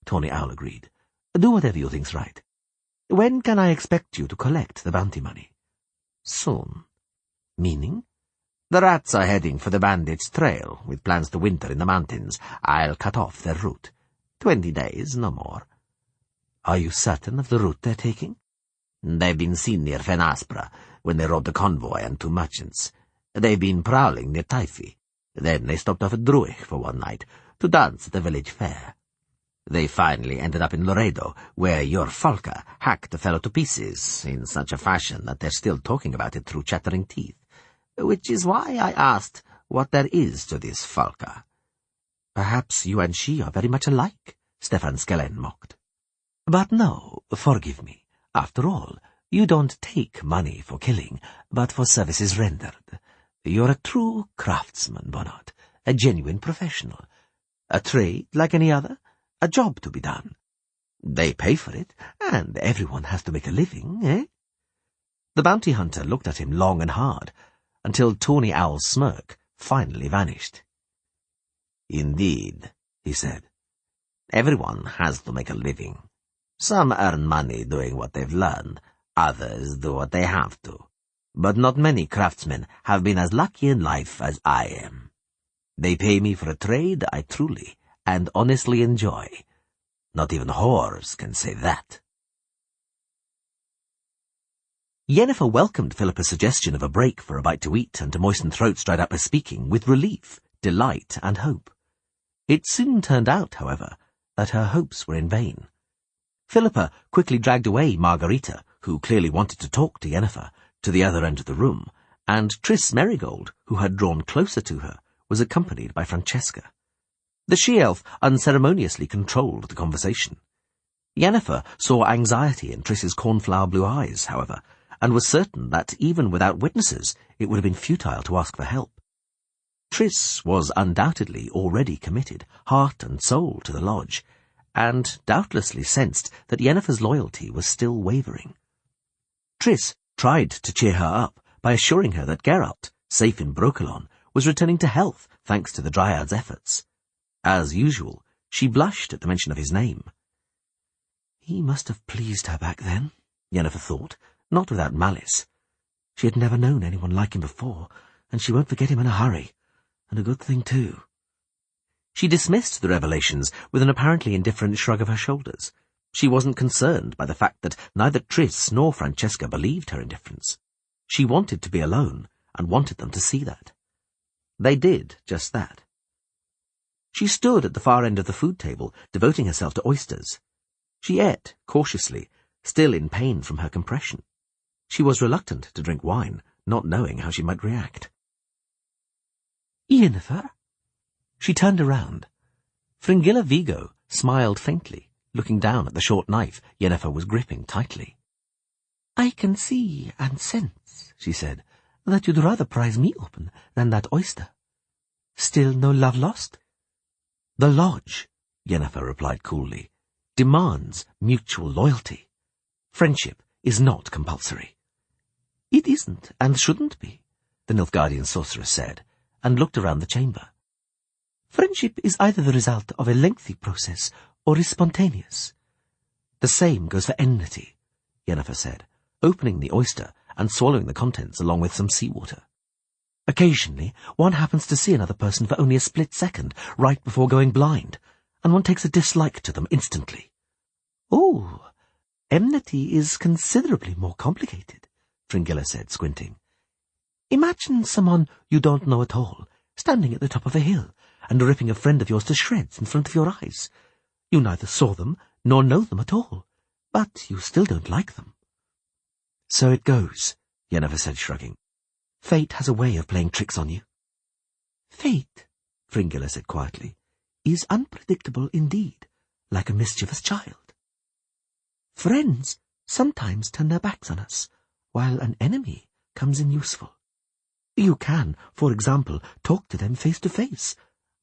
Tawny Owl agreed. "Do whatever you think's right. When can I expect you to collect the bounty money?" "Soon." "Meaning?" "The rats are heading for the bandits' trail, with plans to winter in the mountains. I'll cut off their route. 20 days, no more." "Are you certain of the route they're taking?" "They've been seen near Fen Aspra, when they rode the convoy and 2 merchants. They've been prowling near Taifi. Then they stopped off at Druich for one night, to dance at the village fair. They finally ended up in Laredo, where your Falca hacked the fellow to pieces, in such a fashion that they're still talking about it through chattering teeth. Which is why I asked what there is to this Falca." "Perhaps you and she are very much alike," Stefan Skellen mocked. "But no, forgive me. After all, you don't take money for killing, but for services rendered. You're a true craftsman, Bonnard, a genuine professional. A trade like any other, a job to be done. They pay for it, and everyone has to make a living, eh?" The bounty hunter looked at him long and hard, until Tawny Owl's smirk finally vanished. "Indeed," he said. "Everyone has to make a living. Some earn money doing what they've learned, others do what they have to. But not many craftsmen have been as lucky in life as I am. They pay me for a trade I truly and honestly enjoy. Not even whores can say that." Yennefer welcomed Philippa's suggestion of a break for a bite to eat and to moisten throats dried up by speaking with relief, delight, and hope. It soon turned out, however, that her hopes were in vain. Philippa quickly dragged away Margarita, who clearly wanted to talk to Yennefer, to the other end of the room, and Triss Merigold, who had drawn closer to her, was accompanied by Francesca. The she-elf unceremoniously controlled the conversation. Yennefer saw anxiety in Triss's cornflower blue eyes, however, and was certain that even without witnesses it would have been futile to ask for help. Triss was undoubtedly already committed, heart and soul, to the lodge, and doubtlessly sensed that Yennefer's loyalty was still wavering. Triss tried to cheer her up by assuring her that Geralt, safe in Brokilon, was returning to health thanks to the Dryad's efforts. As usual, she blushed at the mention of his name. He must have pleased her back then, Yennefer thought, not without malice. She had never known anyone like him before, and she won't forget him in a hurry, and a good thing too. She dismissed the revelations with an apparently indifferent shrug of her shoulders. She wasn't concerned by the fact that neither Triss nor Francesca believed her indifference. She wanted to be alone, and wanted them to see that. They did just that. She stood at the far end of the food table, devoting herself to oysters. She ate, cautiously, still in pain from her compression. She was reluctant to drink wine, not knowing how she might react. "Yennefer?" She turned around. Fringilla Vigo smiled faintly, looking down at the short knife Yennefer was gripping tightly. "I can see and sense," she said, "that you'd rather prize me open than that oyster. Still no love lost?" "The lodge," Yennefer replied coolly, "demands mutual loyalty. Friendship is not compulsory." "It isn't, and shouldn't be," the Nilfgaardian sorceress said, and looked around the chamber. "Friendship is either the result of a lengthy process or is spontaneous." "The same goes for enmity," Yennefer said, opening the oyster and swallowing the contents along with some seawater. "Occasionally, one happens to see another person for only a split second, right before going blind, and one takes a dislike to them instantly." "Oh, enmity is considerably more complicated," Fringilla said, squinting. "Imagine someone you don't know at all, standing at the top of a hill, and ripping a friend of yours to shreds in front of your eyes. You neither saw them nor know them at all, but you still don't like them." "So it goes," Yennefer said, shrugging. Fate has a way of playing tricks on you. Fate, Fringilla said quietly, is unpredictable indeed, like a mischievous child. Friends sometimes turn their backs on us, while an enemy comes in useful. You can, for example, talk to them face to face.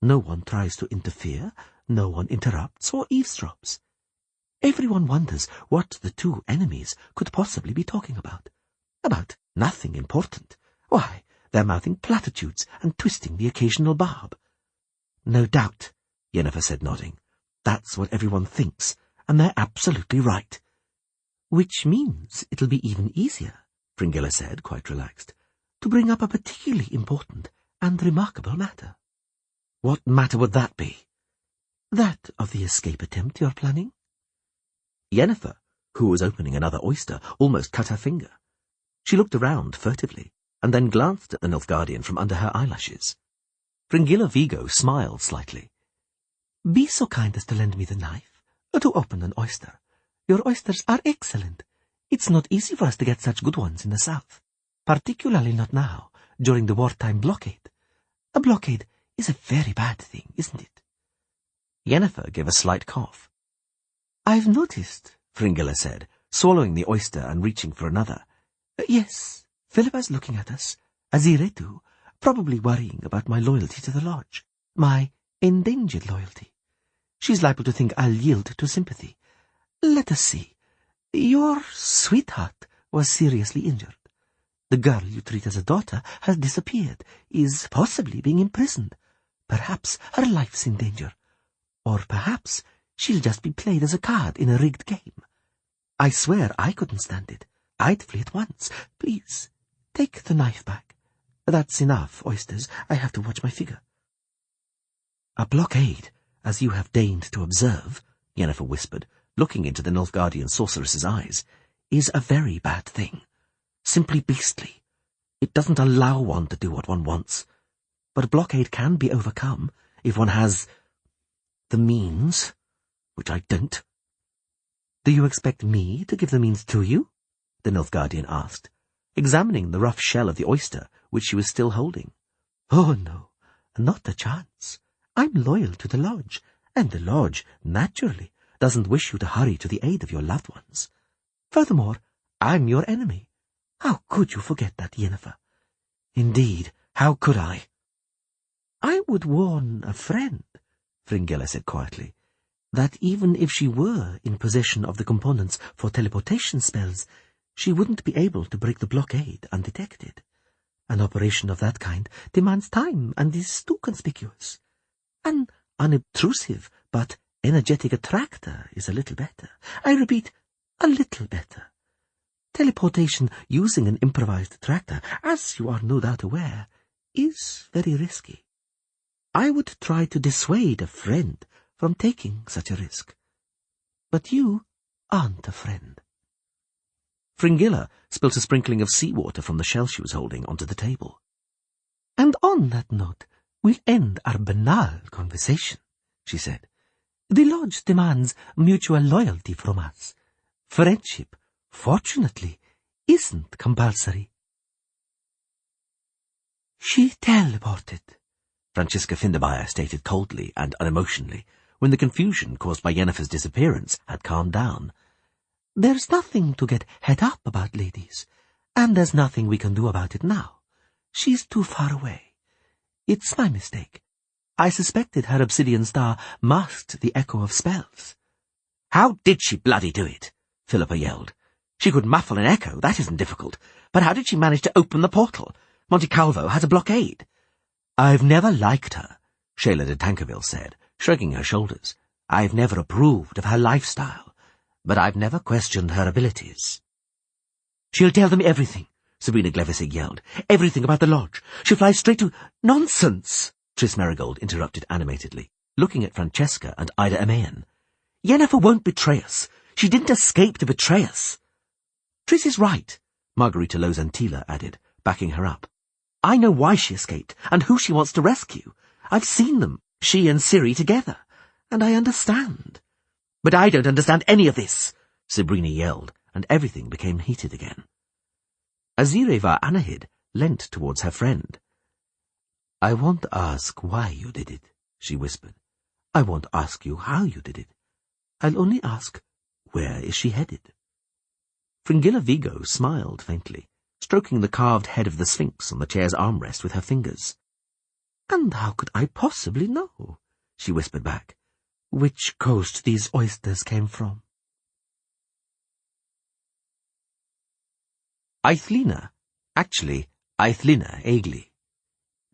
No one tries to interfere, no one interrupts or eavesdrops. Everyone wonders what the two enemies could possibly be talking about. About nothing important. Why, they're mouthing platitudes and twisting the occasional barb. No doubt, Yennefer said, nodding. That's what everyone thinks, and they're absolutely right. Which means it'll be even easier, Fringilla said, quite relaxed, to bring up a particularly important and remarkable matter. What matter would that be? That of the escape attempt you're planning? Yennefer, who was opening another oyster, almost cut her finger. She looked around furtively, and then glanced at the Nilfgaardian from under her eyelashes. Fringilla Vigo smiled slightly. Be so kind as to lend me the knife, to open an oyster. Your oysters are excellent. It's not easy for us to get such good ones in the south, particularly not now, during the wartime blockade. A blockade is a very bad thing, isn't it? Yennefer gave a slight cough. I've noticed, Fringilla said, swallowing the oyster and reaching for another. Yes, Philippa's looking at us, Azire too, probably worrying about my loyalty to the lodge, my endangered loyalty. She's liable to think I'll yield to sympathy. Let us see. Your sweetheart was seriously injured. The girl you treat as a daughter has disappeared, is possibly being imprisoned. Perhaps her life's in danger. Or perhaps she'll just be played as a card in a rigged game. I swear I couldn't stand it. I'd flee at once. Please, take the knife back. That's enough, oysters. I have to watch my figure. A blockade, as you have deigned to observe, Yennefer whispered, looking into the Nilfgaardian sorceress's eyes, is a very bad thing. Simply beastly. It doesn't allow one to do what one wants. But a blockade can be overcome if one has the means, which I don't. Do you expect me to give the means to you? The Nilfgaardian asked, examining the rough shell of the oyster which she was still holding. Oh, no, not a chance. I'm loyal to the lodge, and the lodge, naturally, doesn't wish you to hurry to the aid of your loved ones. Furthermore, I'm your enemy. How could you forget that, Yennefer? Indeed, how could I? I would warn a friend, Fringilla said quietly, that even if she were in possession of the components for teleportation spells, she wouldn't be able to break the blockade undetected. An operation of that kind demands time and is too conspicuous. An unobtrusive but energetic attractor is a little better. I repeat, a little better. Teleportation using an improvised attractor, as you are no doubt aware, is very risky. I would try to dissuade a friend from taking such a risk. But you aren't a friend. Fringilla spilt a sprinkling of seawater from the shell she was holding onto the table. And on that note, we'll end our banal conversation, she said. The lodge demands mutual loyalty from us. Friendship, fortunately, isn't compulsory. She teleported, Franziska Findemeyer stated coldly and unemotionally, when the confusion caused by Yennefer's disappearance had calmed down. There's nothing to get het up about, ladies, and there's nothing we can do about it now. She's too far away. It's my mistake. I suspected her obsidian star masked the echo of spells. How did she bloody do it? Philippa yelled. She could muffle an echo, that isn't difficult. But how did she manage to open the portal? Monte Calvo has a blockade. I've never liked her, Shayla de Tankerville said, shrugging her shoulders. I've never approved of her lifestyle, but I've never questioned her abilities. She'll tell them everything, Sabrina Glevisig yelled. Everything about the lodge. She'll fly straight to— Nonsense, Triss Merigold interrupted animatedly, looking at Francesca and Ida Emayan. Yennefer won't betray us. She didn't escape to betray us. Triss is right, Margarita Lozantila added, backing her up. I know why she escaped, and who she wants to rescue. I've seen them, she and Ciri together, and I understand. But I don't understand any of this, Sabrina yelled, and everything became heated again. Azire var Anahid, leant towards her friend. "I won't ask why you did it," she whispered. "I won't ask you how you did it. I'll only ask, where is she headed?" Fringilla Vigo smiled faintly, stroking the carved head of the Sphinx on the chair's armrest with her fingers. "And how could I possibly know?" she whispered back. "Which coast these oysters came from?" Eithlina, actually Eithlina Egli,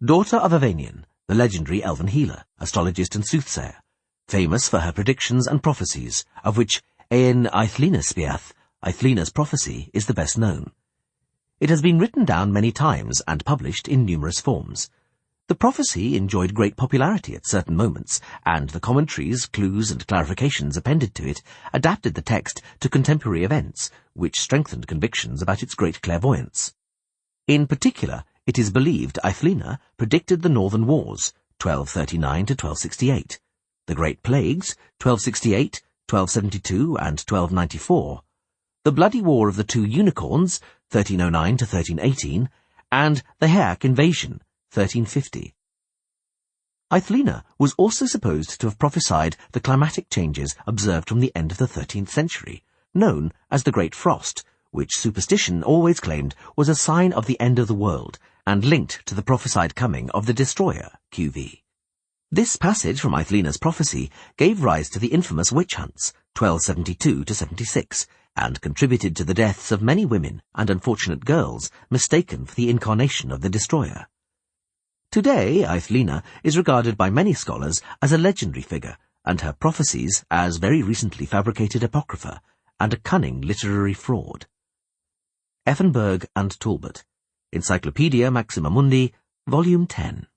daughter of Avanian, the legendary elven healer, astrologist and soothsayer, famous for her predictions and prophecies, of which Ein Eithlina Spiath, Eithlina's prophecy, is the best known. It has been written down many times and published in numerous forms. The prophecy enjoyed great popularity at certain moments, and the commentaries, clues, and clarifications appended to it adapted the text to contemporary events, which strengthened convictions about its great clairvoyance. In particular, it is believed Eithlina predicted the Northern Wars, 1239 to 1268, the Great Plagues, 1268, 1272, and 1294, the Bloody War of the Two Unicorns, 1309 to 1318, and the Heiress invasion, 1350. Eithlina was also supposed to have prophesied the climatic changes observed from the end of the 13th century, known as the Great Frost, which superstition always claimed was a sign of the end of the world and linked to the prophesied coming of the destroyer, QV. This passage from Eithlina's prophecy gave rise to the infamous witch hunts, 1272 to 76, and contributed to the deaths of many women and unfortunate girls mistaken for the incarnation of the destroyer. Today, Eithlina is regarded by many scholars as a legendary figure, and her prophecies as very recently fabricated apocrypha and a cunning literary fraud. Effenberg and Talbot, Encyclopaedia Maxima Mundi, Volume 10.